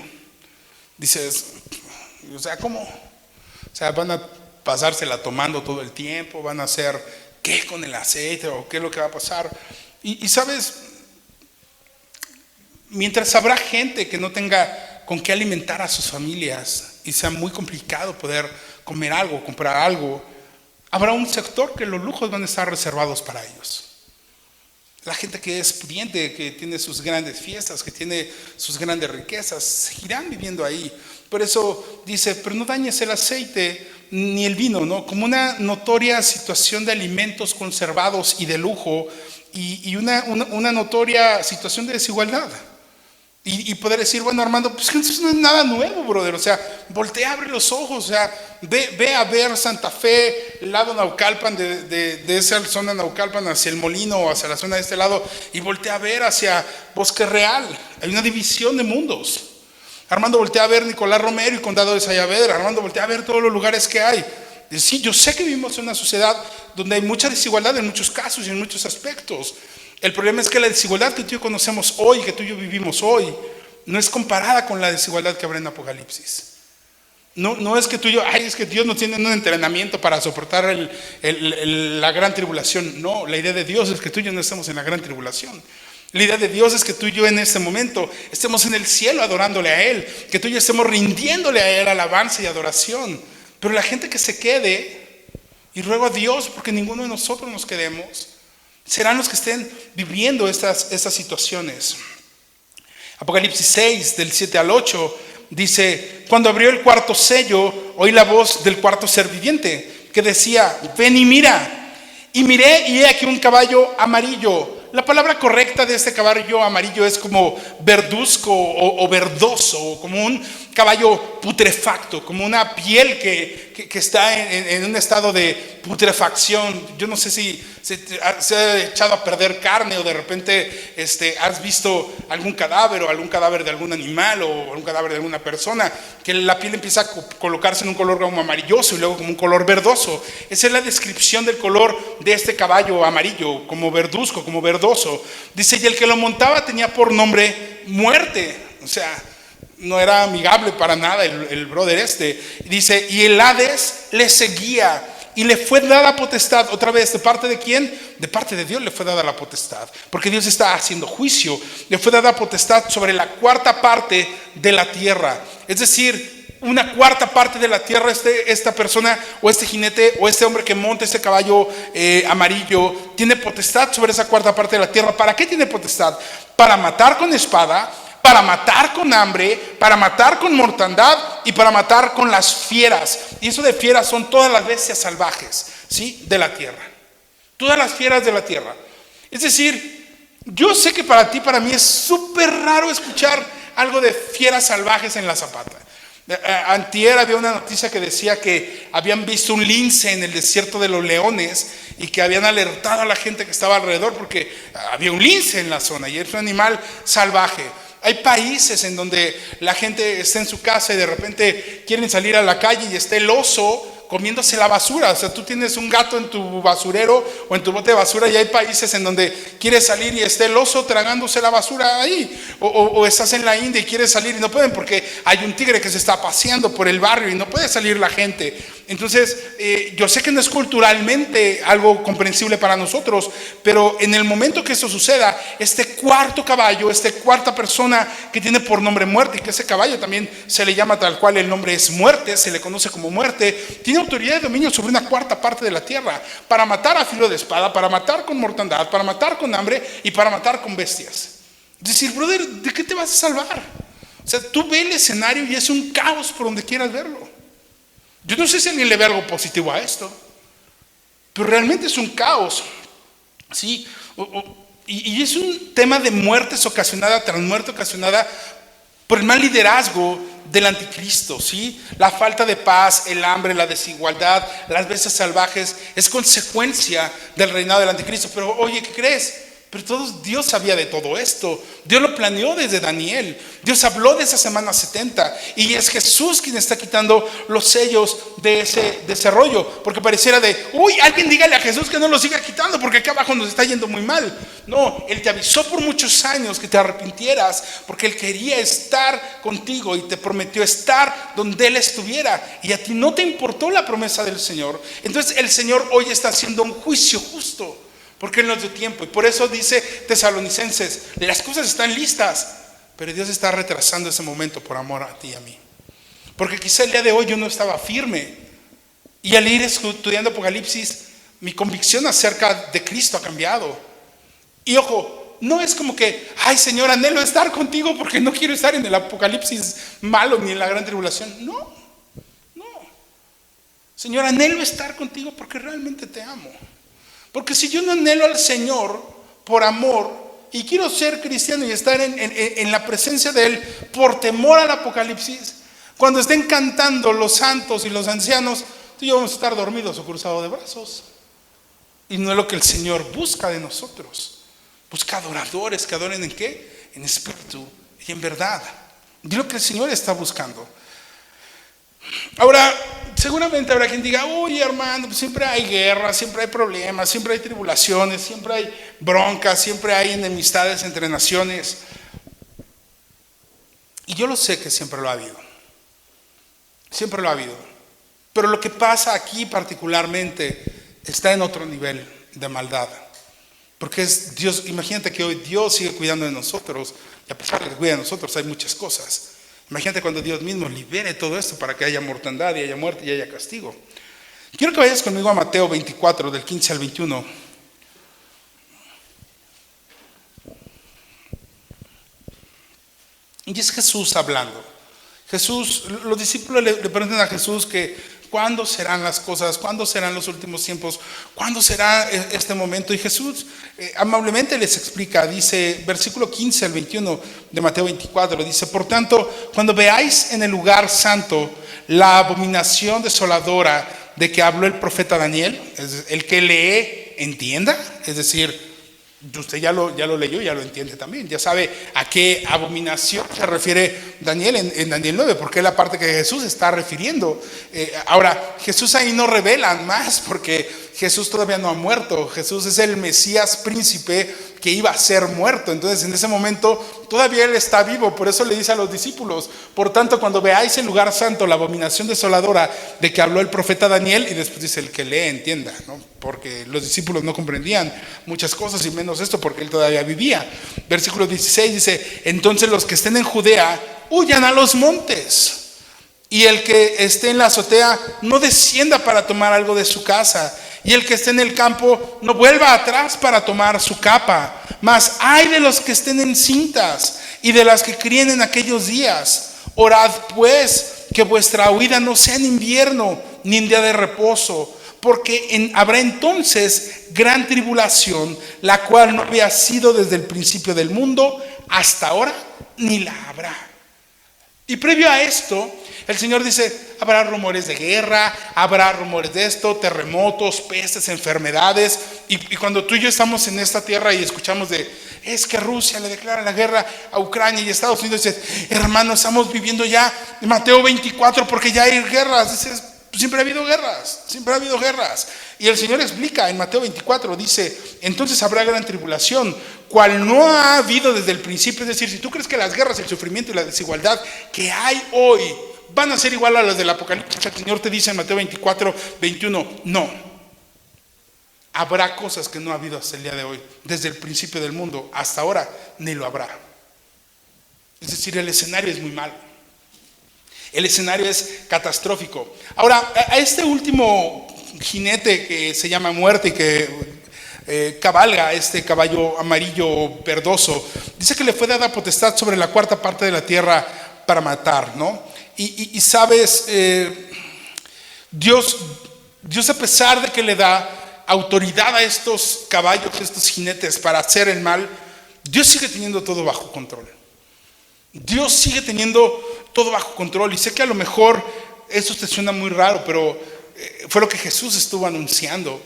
Speaker 1: Dices, o sea, ¿cómo? O sea, van a pasársela tomando todo el tiempo, van a ser ¿qué con el aceite? ¿O qué es lo que va a pasar? Y sabes, mientras habrá gente que no tenga con qué alimentar a sus familias y sea muy complicado poder comer algo, comprar algo, habrá un sector que los lujos van a estar reservados para ellos. La gente que es pudiente, que tiene sus grandes fiestas, que tiene sus grandes riquezas, seguirán viviendo ahí. Por eso dice, pero no dañes el aceite ni el vino, ¿no? Como una notoria situación de alimentos conservados y de lujo, y una notoria situación de desigualdad. Y poder decir, bueno, Armando, pues eso no es nada nuevo, brother. O sea, voltea, abre los ojos. O sea, ve a ver Santa Fe, el lado Naucalpan, de esa zona Naucalpan hacia el Molino o hacia la zona de este lado, y voltea a ver hacia Bosque Real. Hay una división de mundos. Armando, voltea a ver Nicolás Romero y Condado de Sayavedra. Armando, voltea a ver todos los lugares que hay. Y sí, yo sé que vivimos en una sociedad donde hay mucha desigualdad en muchos casos y en muchos aspectos. El problema es que la desigualdad que tú y yo conocemos hoy, que tú y yo vivimos hoy, no es comparada con la desigualdad que habrá en Apocalipsis. No es que tú y yo, es que Dios no tiene un entrenamiento para soportar la gran tribulación. No, la idea de Dios es que tú y yo no estemos en la gran tribulación. La idea de Dios es que tú y yo en este momento estemos en el cielo adorándole a Él, que tú y yo estemos rindiéndole a Él alabanza y adoración. Pero la gente que se quede, y ruego a Dios porque ninguno de nosotros nos quedemos, serán los que estén viviendo estas situaciones. Apocalipsis 6, del 7 al 8, dice, cuando abrió el cuarto sello, oí la voz del cuarto ser viviente, que decía, ven y mira. Y miré, y he aquí un caballo amarillo. La palabra correcta de este caballo amarillo es como verduzco o verdoso, como un caballo putrefacto, como una piel que está en un estado de putrefacción. Yo no sé si se ha echado a perder carne o de repente has visto algún cadáver o algún cadáver de algún animal o algún cadáver de alguna persona, que la piel empieza a colocarse en un color como amarilloso y luego como un color verdoso. Esa es la descripción del color de este caballo amarillo, como verduzco, como verdoso. Dice, y el que lo montaba tenía por nombre muerte. O sea, no era amigable para nada el brother Dice, y el Hades le seguía y le fue dada potestad. Otra vez, ¿de parte de quién? De parte de Dios le fue dada la potestad, porque Dios está haciendo juicio. Le fue dada potestad sobre la cuarta parte de la tierra. Es decir, una cuarta parte de la tierra, esta persona o este jinete o este hombre que monta este caballo amarillo tiene potestad sobre esa cuarta parte de la tierra. ¿Para qué tiene potestad? Para matar con espada, para matar con hambre, para matar con mortandad y para matar con las fieras. Y eso de fieras son todas las bestias salvajes, ¿sí? De la tierra. Todas las fieras de la tierra. Es decir, yo sé que para ti, para mí es súper raro escuchar algo de fieras salvajes en la Zapata. Antier había una noticia que decía que habían visto un lince en el desierto de los Leones y que habían alertado a la gente que estaba alrededor porque había un lince en la zona y es un animal salvaje. Hay países en donde la gente está en su casa y de repente quieren salir a la calle y está el oso comiéndose la basura. O sea, tú tienes un gato en tu basurero o en tu bote de basura y hay países en donde quieres salir y está el oso tragándose la basura ahí. O estás en la India y quieres salir y no pueden porque hay un tigre que se está paseando por el barrio y no puede salir la gente. Entonces, yo sé que no es culturalmente algo comprensible para nosotros, pero en el momento que esto suceda, este cuarto caballo, esta cuarta persona que tiene por nombre muerte, y que ese caballo también se le llama tal cual, el nombre es muerte, se le conoce como muerte, tiene autoridad y dominio sobre una cuarta parte de la tierra, para matar a filo de espada, para matar con mortandad, para matar con hambre y para matar con bestias. Es decir, brother, ¿de qué te vas a salvar? O sea, tú ves el escenario y es un caos por donde quieras verlo. Yo no sé si alguien le ve algo positivo a esto, pero realmente es un caos, ¿sí? Y es un tema de muertes ocasionada tras muerte ocasionada por el mal liderazgo del anticristo, ¿sí? La falta de paz, el hambre, la desigualdad, las bestias salvajes es consecuencia del reinado del anticristo. Pero oye, ¿qué crees? Pero Dios sabía de todo esto. Dios lo planeó desde Daniel. Dios habló de esa semana 70. Y es Jesús quien está quitando los sellos de ese rollo. Porque pareciera alguien dígale a Jesús que no lo siga quitando, porque acá abajo nos está yendo muy mal. No, Él te avisó por muchos años que te arrepintieras, porque Él quería estar contigo y te prometió estar donde Él estuviera. Y a ti no te importó la promesa del Señor. Entonces el Señor hoy está haciendo un juicio justo, porque Él nos dio tiempo. Y por eso dice Tesalonicenses, las cosas están listas, pero Dios está retrasando ese momento por amor a ti y a mí. Porque quizá el día de hoy yo no estaba firme, y al ir estudiando Apocalipsis, mi convicción acerca de Cristo ha cambiado. Y ojo, no es como que, ay Señor, anhelo estar contigo porque no quiero estar en el Apocalipsis malo ni en la gran tribulación. No. Señor, anhelo estar contigo porque realmente te amo. Porque si yo no anhelo al Señor por amor y quiero ser cristiano y estar en la presencia de Él por temor al Apocalipsis, cuando estén cantando los santos y los ancianos, tú y yo vamos a estar dormidos o cruzados de brazos. Y no es lo que el Señor busca de nosotros. Busca adoradores que adoren ¿en qué? En espíritu y en verdad. Y lo que el Señor está buscando. Ahora, seguramente habrá quien diga, uy hermano, pues siempre hay guerras, siempre hay problemas, siempre hay tribulaciones, siempre hay broncas, siempre hay enemistades entre naciones. Y yo lo sé que siempre lo ha habido. Siempre lo ha habido. Pero lo que pasa aquí particularmente está en otro nivel de maldad. Porque es Dios, imagínate que hoy Dios sigue cuidando de nosotros, y a pesar de que cuida de nosotros hay muchas cosas. Imagínate cuando Dios mismo libere todo esto para que haya mortandad y haya muerte y haya castigo. Quiero que vayas conmigo a Mateo 24, del 15 al 21. Y es Jesús hablando. Los discípulos le preguntan a Jesús que ¿cuándo serán las cosas? ¿Cuándo serán los últimos tiempos? ¿Cuándo será este momento? Y Jesús amablemente les explica, dice, versículo 15 al 21 de Mateo 24, dice, por tanto, cuando veáis en el lugar santo la abominación desoladora de que habló el profeta Daniel, el que lee, entienda, es decir, usted ya lo leyó, ya lo entiende también, ya sabe a qué abominación se refiere Daniel en Daniel 9, porque es la parte que Jesús está refiriendo. Ahora, Jesús ahí no revela más, porque Jesús todavía no ha muerto. Jesús es el Mesías príncipe que iba a ser muerto. Entonces en ese momento todavía Él está vivo. Por eso le dice a los discípulos, por tanto, cuando veáis el lugar santo, la abominación desoladora de que habló el profeta Daniel, y después dice, el que lee entienda, ¿no? Porque los discípulos no comprendían muchas cosas, y menos esto porque Él todavía vivía. Versículo 16 dice, entonces los que estén en Judea huyan a los montes, y el que esté en la azotea no descienda para tomar algo de su casa, y el que esté en el campo no vuelva atrás para tomar su capa. Mas ay de los que estén en cintas y de las que críen en aquellos días. Orad pues que vuestra huida no sea en invierno ni en día de reposo, porque habrá entonces gran tribulación, la cual no había sido desde el principio del mundo hasta ahora, ni la habrá. Y previo a esto, el Señor dice, habrá rumores de guerra, habrá rumores de esto, terremotos, pestes, enfermedades. Y cuando tú y yo estamos en esta tierra y escuchamos es que Rusia le declara la guerra a Ucrania y Estados Unidos, dice, hermano, estamos viviendo ya Mateo 24 porque ya hay guerras. Dices, siempre ha habido guerras, siempre ha habido guerras. Y el Señor explica en Mateo 24, dice, entonces habrá gran tribulación, cual no ha habido desde el principio. Es decir, si tú crees que las guerras, el sufrimiento y la desigualdad que hay hoy van a ser igual a las del Apocalipsis, el Señor te dice en Mateo 24, 21, no. Habrá cosas que no ha habido hasta el día de hoy, desde el principio del mundo hasta ahora, ni lo habrá. Es decir, el escenario es muy malo. El escenario es catastrófico. Ahora, a este último jinete que se llama muerte y que cabalga este caballo amarillo verdoso, dice que le fue dada potestad sobre la cuarta parte de la tierra para matar, ¿no? Y sabes, Dios a pesar de que le da autoridad a estos caballos, a estos jinetes para hacer el mal, Dios sigue teniendo todo bajo control. Dios sigue teniendo todo bajo control. Y sé que a lo mejor eso te suena muy raro, pero fue lo que Jesús estuvo anunciando.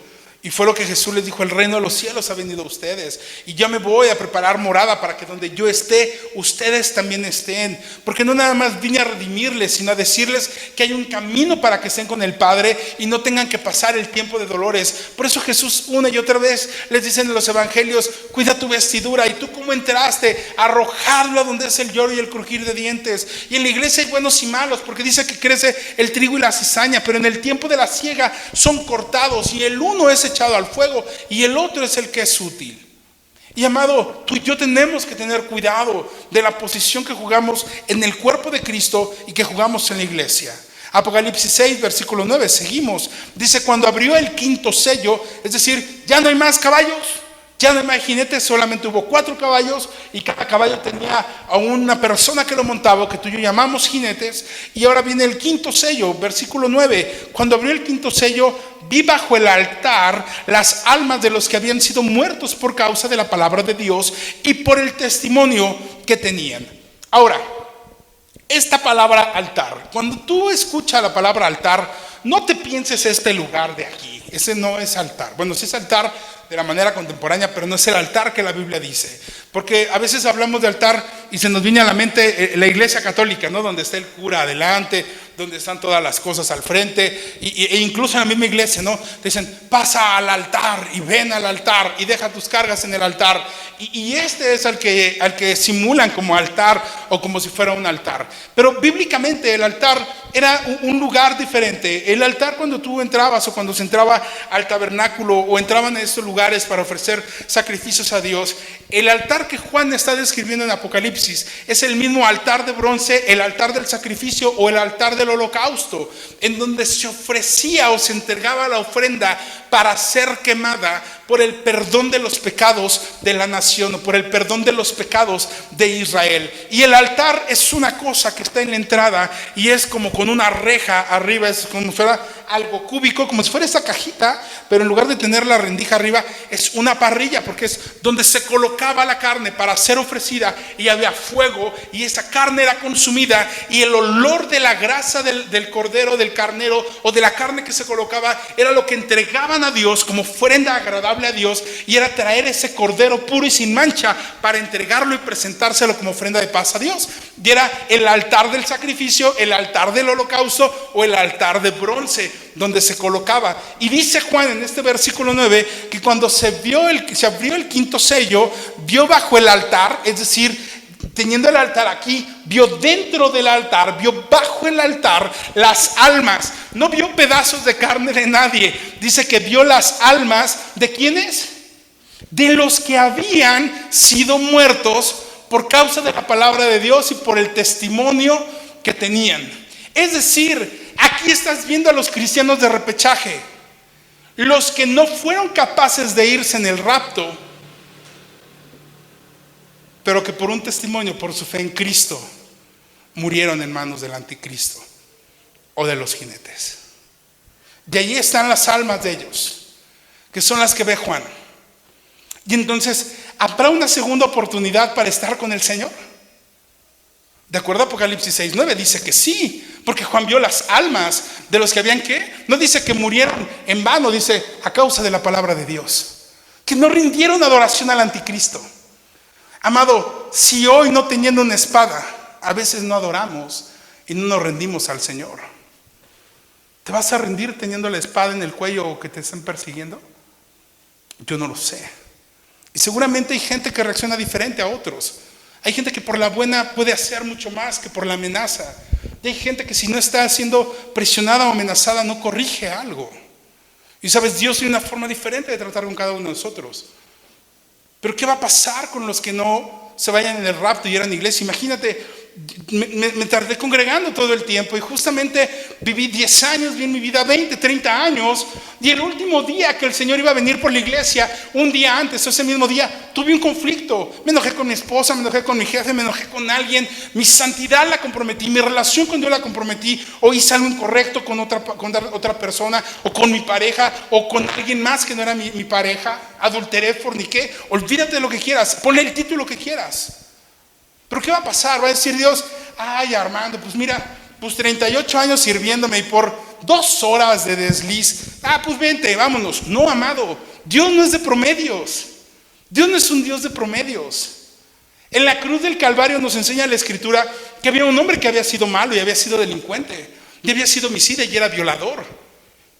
Speaker 1: Y fue lo que Jesús les dijo: el reino de los cielos ha venido a ustedes, y yo me voy a preparar morada para que donde yo esté, ustedes también estén. Porque no nada más vine a redimirles, sino a decirles que hay un camino para que estén con el Padre y no tengan que pasar el tiempo de dolores. Por eso Jesús una y otra vez les dice en los evangelios: cuida tu vestidura, y tú como entraste, arrojadlo a donde es el lloro y el crujir de dientes. Y en la iglesia hay buenos y malos, porque dice que crece el trigo y la cizaña, pero en el tiempo de la siega son cortados, y el uno es echado al fuego y el otro es el que es útil. Y amado, tú y yo tenemos que tener cuidado de la posición que jugamos en el cuerpo de Cristo y que jugamos en la iglesia. Apocalipsis 6, versículo 9, seguimos. Dice: cuando abrió el quinto sello, es decir, ya no hay más caballos, ya no hay más jinetes, solamente hubo 4 caballos, y cada caballo tenía a una persona que lo montaba, que tú y yo llamamos jinetes. Y ahora viene el quinto sello, versículo 9. Cuando abrió el quinto sello, vi bajo el altar las almas de los que habían sido muertos por causa de la palabra de Dios y por el testimonio que tenían. Ahora, esta palabra altar, cuando tú escuchas la palabra altar, no te pienses este lugar de aquí. Ese no es altar. Bueno, sí es altar de la manera contemporánea, pero no es el altar que la Biblia dice. Porque a veces hablamos de altar y se nos viene a la mente la iglesia católica, ¿no? Donde está el cura adelante, donde están todas las cosas al frente, e incluso en la misma iglesia, ¿no? Te dicen: pasa al altar y ven al altar y deja tus cargas en el altar. Y este es al que simulan como altar o como si fuera un altar. Pero bíblicamente el altar era un lugar diferente. El altar, cuando tú entrabas o cuando se entraba al tabernáculo o entraban a estos lugares para ofrecer sacrificios a Dios, el altar que Juan está describiendo en Apocalipsis es el mismo altar de bronce, el altar del sacrificio o el altar del holocausto, en donde se ofrecía o se entregaba la ofrenda para ser quemada por el perdón de los pecados de la nación, o por el perdón de los pecados de Israel. Y el altar es una cosa que está en la entrada y es como con una reja arriba, es como si fuera algo cúbico, como si fuera esa cajita, pero en lugar de tener la rendija arriba es una parrilla, porque es donde se colocaba la carne para ser ofrecida, y había fuego y esa carne era consumida, y el olor de la grasa del cordero, del carnero o de la carne que se colocaba era lo que entregaban a Dios como ofrenda agradable a Dios, y era traer ese cordero puro y sin mancha para entregarlo y presentárselo como ofrenda de paz a Dios. Y era el altar del sacrificio, el altar del holocausto o el altar de bronce donde se colocaba. Y dice Juan en este versículo 9 que cuando se abrió el quinto sello, vio bajo el altar, es decir, teniendo el altar aquí, vio dentro del altar, vio bajo el altar las almas. No vio pedazos de carne de nadie. Dice que vio las almas ¿de quiénes? De los que habían sido muertos por causa de la palabra de Dios y por el testimonio que tenían. Es decir, aquí estás viendo a los cristianos de repechaje, los que no fueron capaces de irse en el rapto, pero que por un testimonio, por su fe en Cristo, murieron en manos del anticristo o de los jinetes. Y allí están las almas de ellos, que son las que ve Juan. Y entonces, ¿habrá una segunda oportunidad para estar con el Señor? De acuerdo a Apocalipsis 6:9 dice que sí, porque Juan vio las almas de los que habían ¿qué? No dice que murieron en vano, dice a causa de la palabra de Dios, que no rindieron adoración al anticristo. Amado, si hoy, no teniendo una espada, a veces no adoramos y no nos rendimos al Señor, ¿te vas a rendir teniendo la espada en el cuello o que te estén persiguiendo? Yo no lo sé. Y seguramente hay gente que reacciona diferente a otros. Hay gente que por la buena puede hacer mucho más que por la amenaza. Y hay gente que si no está siendo presionada o amenazada no corrige algo. Y sabes, Dios tiene una forma diferente de tratar con cada uno de nosotros. Pero ¿qué va a pasar con los que no se vayan en el rapto y eran iglesia? Imagínate, me tardé congregando todo el tiempo y justamente viví 10 años, vi en mi vida 20, 30 años, y el último día que el Señor iba a venir por la iglesia, un día antes, ese mismo día, tuve un conflicto. Me enojé con mi esposa, me enojé con mi jefe, me enojé con alguien. Mi santidad la comprometí, mi relación con Dios la comprometí, o hice algo incorrecto con otra persona, o con mi pareja, o con alguien más que no era mi pareja. Adulteré, forniqué. Olvídate de lo que quieras, ponle el título que quieras. Pero ¿qué va a pasar? Va a decir Dios: ay, Armando, pues mira, pues 38 años sirviéndome y por 2 horas de desliz. Pues vente, vámonos. No, amado, Dios no es de promedios. Dios no es un Dios de promedios. En la cruz del Calvario nos enseña la Escritura que había un hombre que había sido malo y había sido delincuente y había sido homicida y era violador.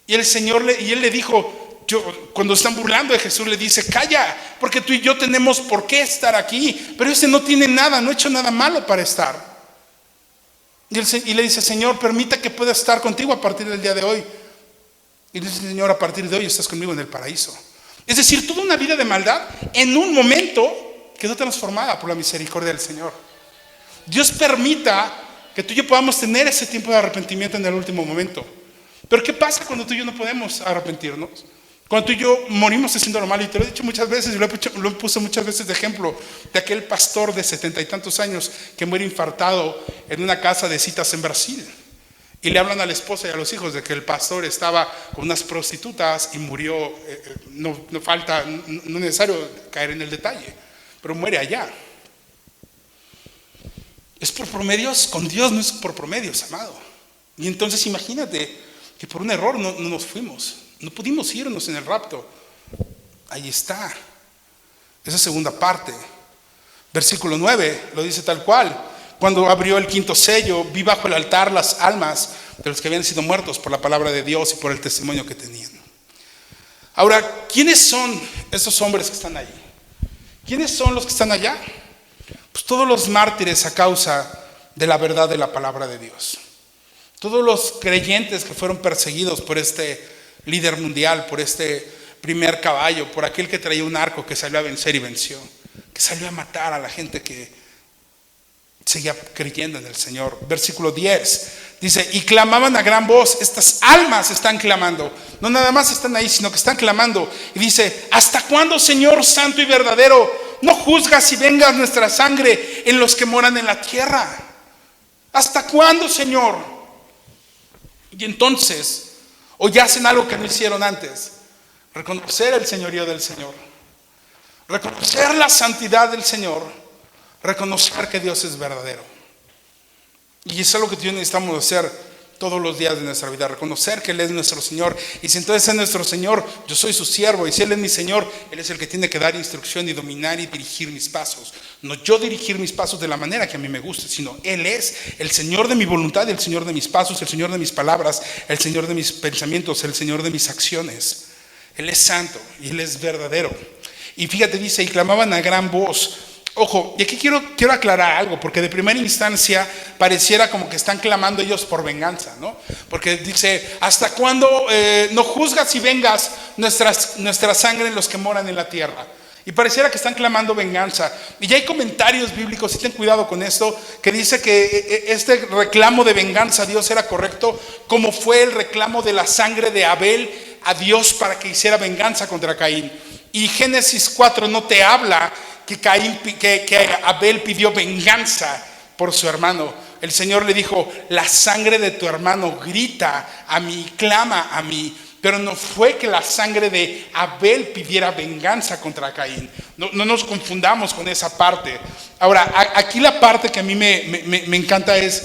Speaker 1: Y el Señor él le dijo, cuando están burlando de Jesús, le dice: calla, porque tú y yo tenemos por qué estar aquí, pero ese no tiene nada, no ha hecho nada malo para estar. Y le dice: Señor, permita que pueda estar contigo a partir del día de hoy. Y le dice: Señor, a partir de hoy estás conmigo en el paraíso. Es decir, toda una vida de maldad en un momento quedó transformada por la misericordia del Señor. Dios permita que tú y yo podamos tener ese tiempo de arrepentimiento en el último momento. Pero ¿qué pasa cuando tú y yo no podemos arrepentirnos? Cuando tú y yo morimos haciendo lo malo. Y te lo he dicho muchas veces, y lo he puesto muchas veces de ejemplo, de aquel pastor de 70 y tantos años que muere infartado en una casa de citas en Brasil. Y le hablan a la esposa y a los hijos de que el pastor estaba con unas prostitutas y murió. No es necesario caer en el detalle, pero muere allá. Es por promedios, con Dios no es por promedios, amado. Y entonces imagínate que por un error no nos fuimos, no pudimos irnos en el rapto. Ahí está, esa segunda parte. Versículo 9 lo dice tal cual: cuando abrió el 5º sello, vi bajo el altar las almas de los que habían sido muertos por la palabra de Dios y por el testimonio que tenían. Ahora, ¿quiénes son esos hombres que están ahí? ¿Quiénes son los que están allá? Pues todos los mártires a causa de la verdad de la palabra de Dios. Todos los creyentes que fueron perseguidos por este líder mundial, por este primer caballo, por aquel que traía un arco, que salió a vencer y venció, que salió a matar a la gente que seguía creyendo en el Señor. Versículo 10 dice: y clamaban a gran voz. Estas almas están clamando, no nada más están ahí, sino que están clamando. Y dice: ¿hasta cuándo, Señor santo y verdadero, no juzgas y vengas nuestra sangre en los que moran en la tierra? ¿Hasta cuándo, Señor? Y entonces, o ya hacen algo que no hicieron antes: reconocer el señorío del Señor, reconocer la santidad del Señor, reconocer que Dios es verdadero. Y eso es lo que tú y yo necesitamos hacer todos los días de nuestra vida: reconocer que Él es nuestro Señor. Y si entonces es nuestro Señor, yo soy su siervo. Y si Él es mi Señor, Él es el que tiene que dar instrucción y dominar y dirigir mis pasos. No yo dirigir mis pasos de la manera que a mí me guste, sino Él es el Señor de mi voluntad, el Señor de mis pasos, el Señor de mis palabras, el Señor de mis pensamientos, el Señor de mis acciones. Él es santo y Él es verdadero. Y fíjate, dice: y clamaban a gran voz. Ojo, y aquí quiero aclarar algo, porque de primera instancia pareciera como que están clamando ellos por venganza, ¿no? Porque dice: ¿hasta cuándo no juzgas y vengas nuestra sangre en los que moran en la tierra? Y pareciera que están clamando venganza. Y ya hay comentarios bíblicos, y ten cuidado con esto, que dice que este reclamo de venganza a Dios era correcto, como fue el reclamo de la sangre de Abel a Dios para que hiciera venganza contra Caín. Y Génesis 4 no te habla que Abel pidió venganza por su hermano. El Señor le dijo: la sangre de tu hermano grita a mí, clama a mí. Pero no fue que la sangre de Abel pidiera venganza contra Caín. No nos confundamos con esa parte. Ahora, aquí la parte que a mí me encanta es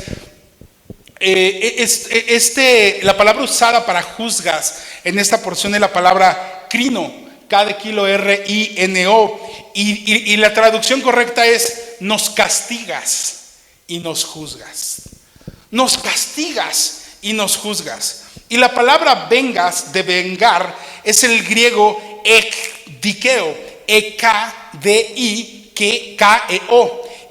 Speaker 1: la palabra usada para juzgas en esta porción es la palabra crino, K de kilo, R-I-N-O. Y la traducción correcta es: nos castigas y nos juzgas. Nos castigas y nos juzgas. Y la palabra vengas, de vengar, es el griego ekdikeo, E-K-D-I-K-E-O.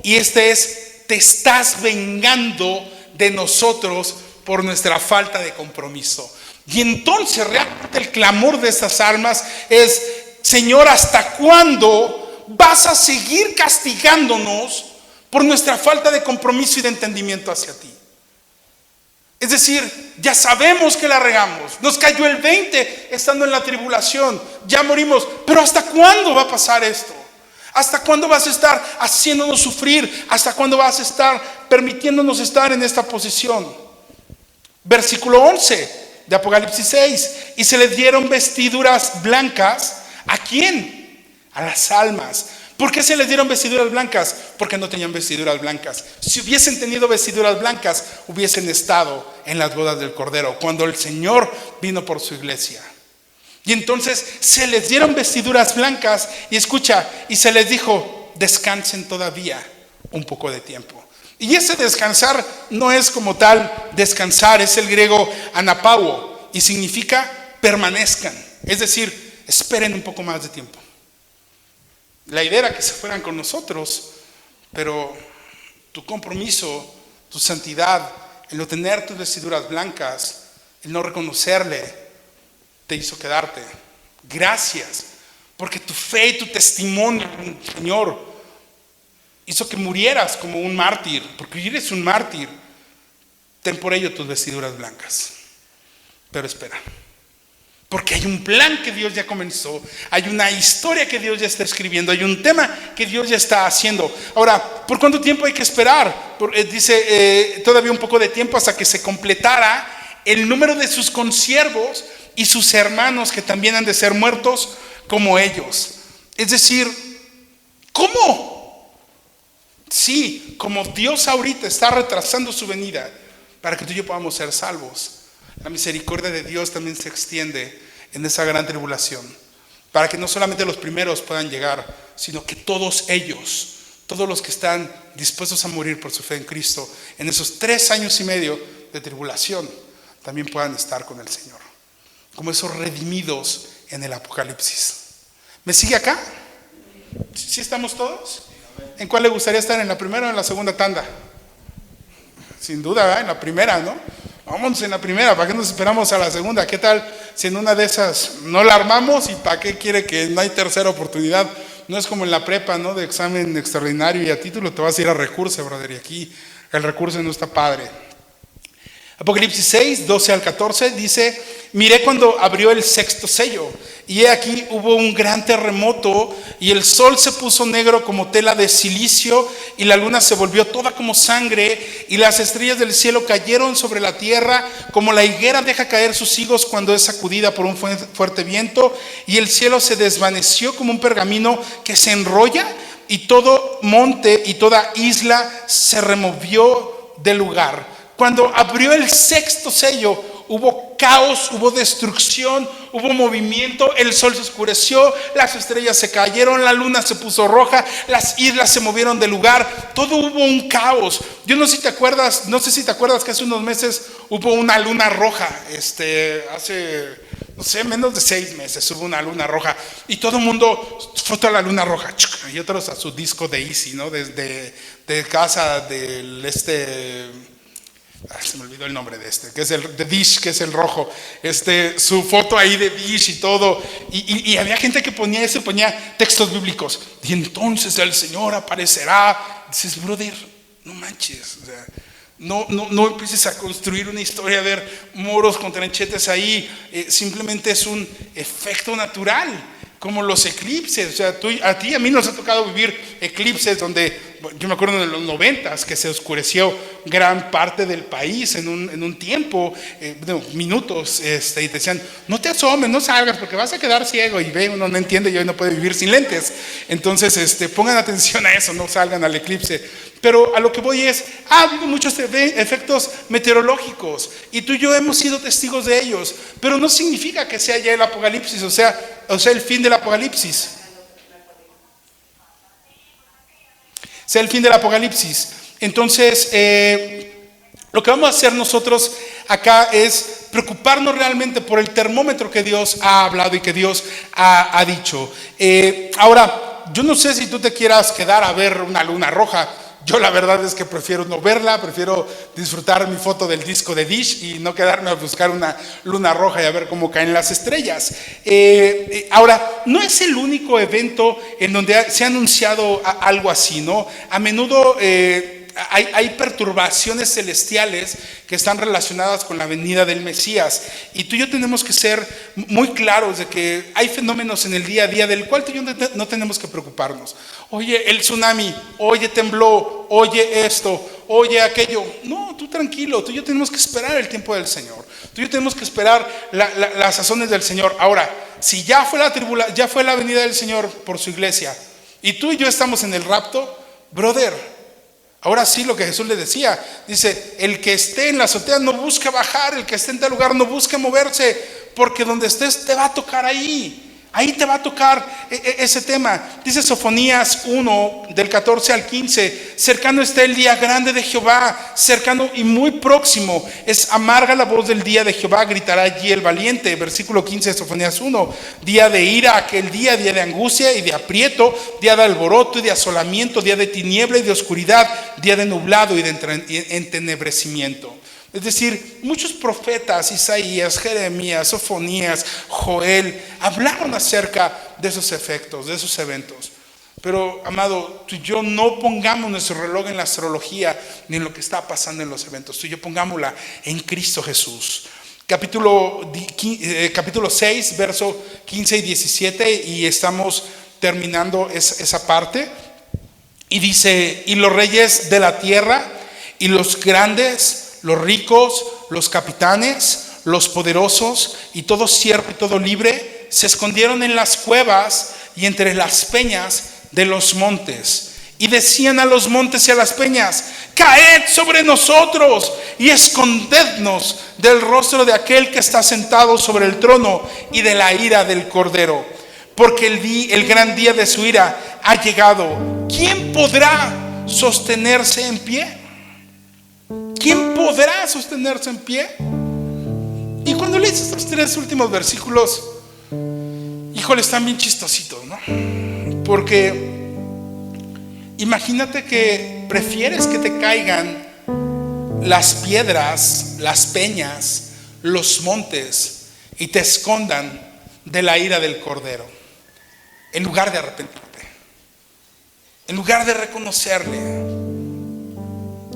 Speaker 1: Y este es: te estás vengando de nosotros por nuestra falta de compromiso. Y entonces realmente el clamor de estas almas es: Señor, ¿hasta cuándo vas a seguir castigándonos por nuestra falta de compromiso y de entendimiento hacia ti? Es decir, ya sabemos que la regamos, nos cayó el 20 estando en la tribulación, ya morimos, pero ¿hasta cuándo va a pasar esto? ¿Hasta cuándo vas a estar haciéndonos sufrir? ¿Hasta cuándo vas a estar permitiéndonos estar en esta posición? Versículo 11 de Apocalipsis 6: y se les dieron vestiduras blancas. ¿A quién? A las almas, ¿Por qué se les dieron vestiduras blancas? Porque no tenían vestiduras blancas. Si hubiesen tenido vestiduras blancas, hubiesen estado en las bodas del Cordero, cuando el Señor vino por su iglesia. Y entonces se les dieron vestiduras blancas y escucha, y se les dijo, descansen todavía un poco de tiempo. Y ese descansar no es como tal descansar, es el griego anapauo y significa permanezcan. Es decir, esperen un poco más de tiempo. La idea era que se fueran con nosotros, pero tu compromiso, tu santidad, el no tener tus vestiduras blancas, el no reconocerle, te hizo quedarte. Gracias, porque tu fe y tu testimonio, Señor, hizo que murieras como un mártir, porque eres un mártir. Ten por ello tus vestiduras blancas. Pero espera, porque hay un plan que Dios ya comenzó, hay una historia que Dios ya está escribiendo, hay un tema que Dios ya está haciendo. Ahora, ¿por cuánto tiempo hay que esperar? Dice todavía un poco de tiempo hasta que se completara el número de sus consiervos y sus hermanos que también han de ser muertos como ellos. Es decir, ¿cómo? Sí, como Dios ahorita está retrasando su venida para que tú y yo podamos ser salvos, la misericordia de Dios también se extiende en esa gran tribulación, para que no solamente los primeros puedan llegar, sino que todos ellos, todos los que están dispuestos a morir por su fe en Cristo, en esos 3 años y medio de tribulación, también puedan estar con el Señor, como esos redimidos en el Apocalipsis. ¿Me sigue acá? ¿Sí estamos todos? ¿En cuál le gustaría estar? ¿En la primera o en la segunda tanda? Sin duda, ¿verdad? En la primera, ¿no? Vámonos en la primera, ¿para qué nos esperamos a la segunda? ¿Qué tal si en una de esas no la armamos? ¿Y para qué quiere que no hay tercera oportunidad? No es como en la prepa, ¿no? De examen extraordinario y a título te vas a ir a recurso, brother, y aquí el recurso no está padre. Apocalipsis 6, 12 al 14 dice: miré cuando abrió el 6º sello, y he aquí hubo un gran terremoto, y el sol se puso negro como tela de silicio, y la luna se volvió toda como sangre, y las estrellas del cielo cayeron sobre la tierra, como la higuera deja caer sus higos cuando es sacudida por un fuerte viento, y el cielo se desvaneció como un pergamino que se enrolla, y todo monte y toda isla se removió del lugar. Cuando abrió el 6º sello, hubo caos, hubo destrucción, hubo movimiento, el sol se oscureció, las estrellas se cayeron, la luna se puso roja, las islas se movieron del lugar, todo hubo un caos. Yo no sé si te acuerdas que hace unos meses hubo una luna roja, hace, no sé, menos de 6 meses hubo una luna roja, y todo el mundo foto a la luna roja, y otros a su disco de Easy, ¿no? Desde de casa del se me olvidó el nombre de que es el de Dish, que es el rojo, su foto ahí de Dish y todo, y había gente que ponía eso, ponía textos bíblicos, y entonces el Señor aparecerá. Dices, brother, no manches, o sea, no empieces a construir una historia, a ver moros con tranchetes ahí, simplemente es un efecto natural, como los eclipses. O sea, a mí nos ha tocado vivir eclipses donde, yo me acuerdo en los 90s que se oscureció gran parte del país en un tiempo, minutos, y te decían, no te asomes, no salgas porque vas a quedar ciego, y ve, uno no entiende y hoy no puede vivir sin lentes. Entonces, pongan atención a eso, no salgan al eclipse. Pero a lo que voy es, ha habido muchos efectos meteorológicos y tú y yo hemos sido testigos de ellos, pero no significa que sea ya el apocalipsis, o sea el fin del apocalipsis. Sea el fin del apocalipsis. Entonces, lo que vamos a hacer nosotros acá es preocuparnos realmente por el termómetro que Dios ha hablado y que Dios ha dicho. Ahora, yo no sé si tú te quieras quedar a ver una luna roja. Yo la verdad es que prefiero no verla, prefiero disfrutar mi foto del disco de Dish y no quedarme a buscar una luna roja y a ver cómo caen las estrellas. Ahora, no es el único evento en donde se ha anunciado algo así, ¿no? A menudo hay perturbaciones celestiales que están relacionadas con la venida del Mesías, y tú y yo tenemos que ser muy claros de que hay fenómenos en el día a día del cual tú y yo no tenemos que preocuparnos. Oye, el tsunami, oye, tembló, oye esto, oye aquello. No, tú tranquilo, tú y yo tenemos que esperar el tiempo del Señor, tú y yo tenemos que esperar las sazones del Señor. Ahora, si ya fue la venida del Señor por su iglesia, y tú y yo estamos en el rapto, brother, ahora sí lo que Jesús le decía, dice, el que esté en la azotea no busque bajar, el que esté en tal lugar no busque moverse, porque donde estés te va a tocar ahí. Ahí te va a tocar ese tema. Dice Sofonías 1, del 14 al 15, cercano está el día grande de Jehová, cercano y muy próximo. Es amarga la voz del día de Jehová, gritará allí el valiente. Versículo 15 de Sofonías 1, día de ira, aquel día de angustia y de aprieto, día de alboroto y de asolamiento, día de tiniebla y de oscuridad, día de nublado y de entenebrecimiento. Es decir, muchos profetas, Isaías, Jeremías, Sofonías, Joel, hablaron acerca de esos efectos, de esos eventos. Pero, amado, tú y yo no pongamos nuestro reloj en la astrología ni en lo que está pasando en los eventos. Tú y yo pongámosla en Cristo Jesús. Capítulo 6, verso 15 y 17, y estamos terminando esa parte. Y dice, y los reyes de la tierra y los grandes, los ricos, los capitanes, los poderosos y todo siervo y todo libre se escondieron en las cuevas y entre las peñas de los montes. Y decían a los montes y a las peñas, caed sobre nosotros y escondednos del rostro de aquel que está sentado sobre el trono y de la ira del Cordero. Porque el gran día de su ira ha llegado. ¿Quién podrá sostenerse en pie? ¿Quién podrá sostenerse en pie? Y cuando lees estos 3 últimos versículos, híjole, están bien chistositos, ¿no? Porque imagínate que prefieres que te caigan las piedras, las peñas, los montes y te escondan de la ira del Cordero, en lugar de arrepentirte, en lugar de reconocerle,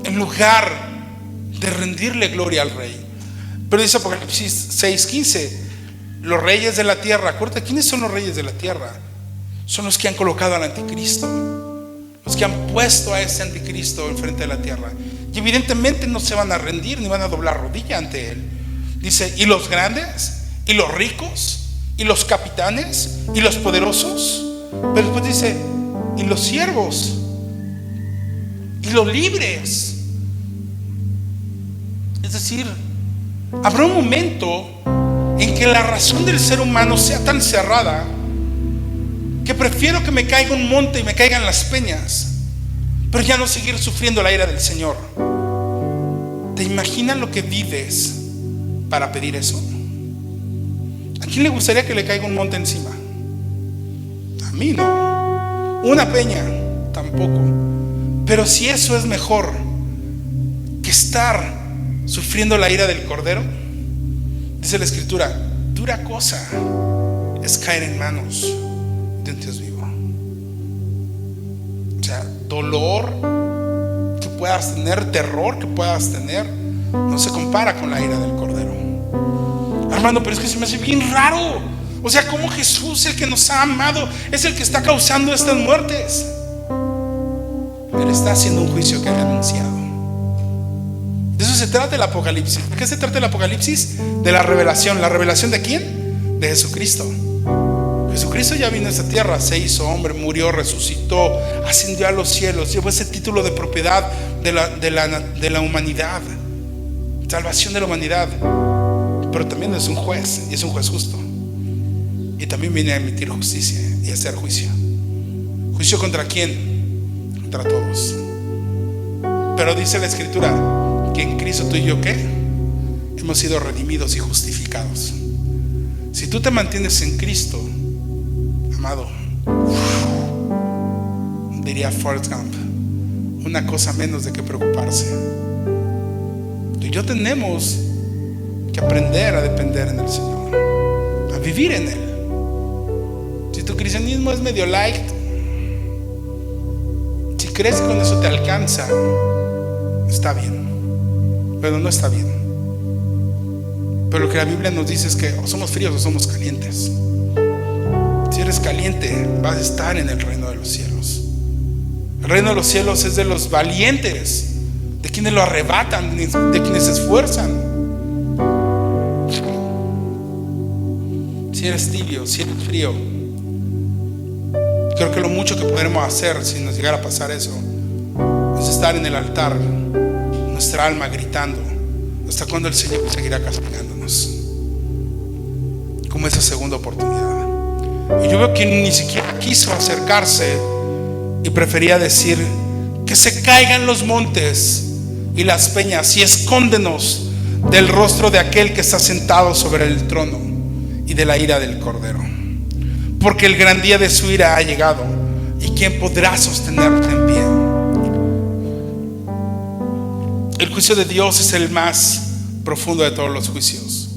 Speaker 1: en lugar de rendirle gloria al Rey. Pero dice Apocalipsis 6:15, los reyes de la tierra. Acuérdate, ¿quiénes son los reyes de la tierra? Son los que han colocado al anticristo, los que han puesto a ese anticristo enfrente de la tierra, y evidentemente no se van a rendir ni van a doblar rodilla ante él. Dice, y los grandes y los ricos y los capitanes y los poderosos. Pero después dice, y los siervos y los libres. Es decir, habrá un momento en que la razón del ser humano sea tan cerrada que prefiero que me caiga un monte y me caigan las peñas, pero ya no seguir sufriendo la ira del Señor. ¿Te imaginas lo que vives para pedir eso? ¿A quién le gustaría que le caiga un monte encima? A mí no. Una peña tampoco. Pero si eso es mejor que estar sufriendo la ira del Cordero, dice la Escritura, dura cosa es caer en manos de un Dios vivo. O sea, dolor que puedas tener, terror que puedas tener, no se compara con la ira del Cordero. Hermano, pero es que se me hace bien raro. O sea, ¿cómo Jesús, el que nos ha amado, es el que está causando estas muertes? Él está haciendo un juicio que había anunciado. De eso se trata el Apocalipsis. ¿De qué se trata el Apocalipsis? De la revelación. ¿La revelación de quién? De Jesucristo. Jesucristo ya vino a esta tierra, se hizo hombre, murió, resucitó, ascendió a los cielos, llevó ese título de propiedad de la humanidad, salvación de la humanidad. Pero también es un juez, y es un juez justo, y también viene a emitir justicia y a hacer juicio. ¿Juicio contra quién? Contra todos. Pero dice la Escritura que en Cristo tú y yo, ¿qué? Hemos sido redimidos y justificados. Si tú te mantienes en Cristo, amado, diría Forrest Gump, una cosa menos de que preocuparse. Tú y yo tenemos que aprender a depender en el Señor, a vivir en Él. Si tu cristianismo es medio light, si crees que con eso te alcanza, está bien, pero no está bien. Pero lo que la Biblia nos dice es que o somos fríos o somos calientes. Si eres caliente, vas a estar en el reino de los cielos. El reino de los cielos es de los valientes, de quienes lo arrebatan, de quienes se esfuerzan. Si eres tibio, si eres frío, Creo que lo mucho que podremos hacer si nos llegara a pasar eso es estar en el altar, nuestra alma gritando: ¿hasta cuándo el Señor seguirá castigándonos? Como esa segunda oportunidad. Y yo veo que ni siquiera quiso acercarse y prefería decir: que se caigan los montes y las peñas y escóndenos del rostro de aquel que está sentado sobre el trono y de la ira del Cordero, porque el gran día de su ira ha llegado, y ¿quién podrá sostenerte en pie? El juicio de Dios es el más profundo de todos los juicios,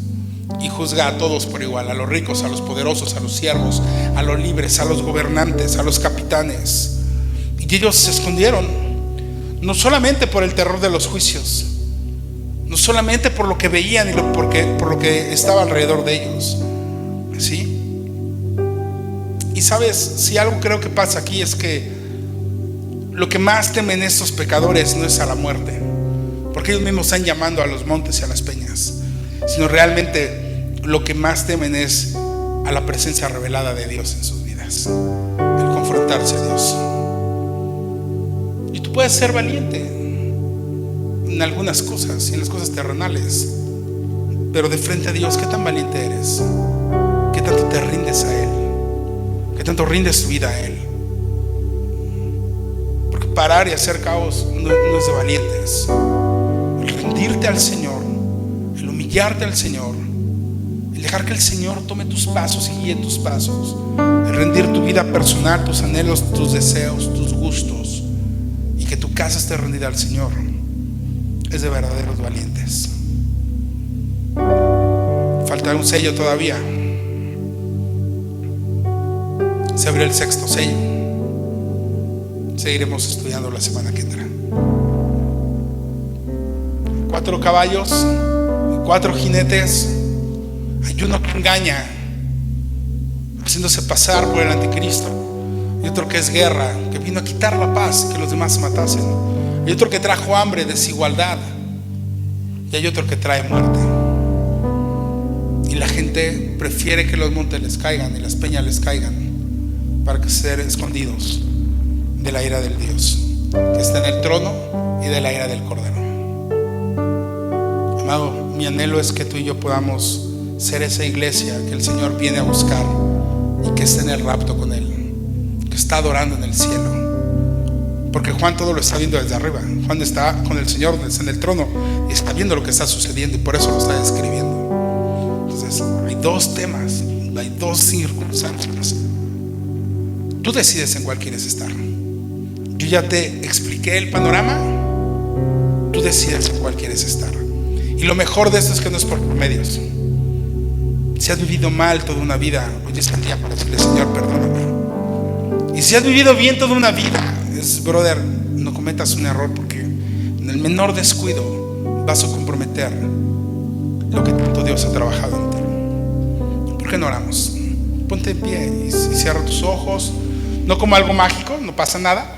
Speaker 1: y juzga a todos por igual: a los ricos, a los poderosos, a los siervos, a los libres, a los gobernantes, a los capitanes. Y ellos se escondieron, no solamente por el terror de los juicios, no solamente por lo que veían y por lo que estaba alrededor de ellos, ¿sí? Y sabes, si algo creo que pasa aquí es que lo que más temen estos pecadores no es a la muerte, porque ellos mismos están llamando a los montes y a las peñas, sino realmente lo que más temen es a la presencia revelada de Dios en sus vidas, el confrontarse a Dios. Y tú puedes ser valiente en algunas cosas, en las cosas terrenales, pero de frente a Dios, ¿qué tan valiente eres? ¿Qué tanto te rindes a Él? ¿Qué tanto rindes tu vida a Él? Porque parar y hacer caos no es de valientes. El rendirte al Señor, el humillarte al Señor, el dejar que el Señor tome tus pasos y guíe tus pasos, el rendir tu vida personal, tus anhelos, tus deseos, tus gustos, y que tu casa esté rendida al Señor, es de verdaderos valientes. Falta un sello todavía. Se abre el sexto sello. Seguiremos estudiando la semana que entra. 4 caballos, 4 jinetes. Hay uno que engaña, haciéndose pasar por el anticristo. Y otro que es guerra, que vino a quitar la paz, que los demás se matasen. Y otro que trajo hambre, desigualdad. Y hay otro que trae muerte. Y la gente prefiere que los montes les caigan y las peñas les caigan, para que ser escondidos de la ira del Dios que está en el trono y de la ira del Cordero. Amado, mi anhelo es que tú y yo podamos ser esa iglesia que el Señor viene a buscar y que está en el rapto con Él, que está adorando en el cielo. Porque Juan todo lo está viendo desde arriba. Juan está con el Señor, está en el trono y está viendo lo que está sucediendo, y por eso lo está describiendo. Entonces hay 2 temas, hay 2 circunstancias. Tú decides en cuál quieres estar. Yo ya te expliqué el panorama. Tú decides en cuál quieres estar. Y lo mejor de esto es que no es por medios. Si has vivido mal toda una vida, hoy es el día para decirle: Señor, perdóname. Y si has vivido bien toda una vida, brother, no cometas un error, porque en el menor descuido vas a comprometer lo que tanto Dios ha trabajado en ti. ¿Por qué no oramos? Ponte en pie y cierra tus ojos. No como algo mágico, no pasa nada.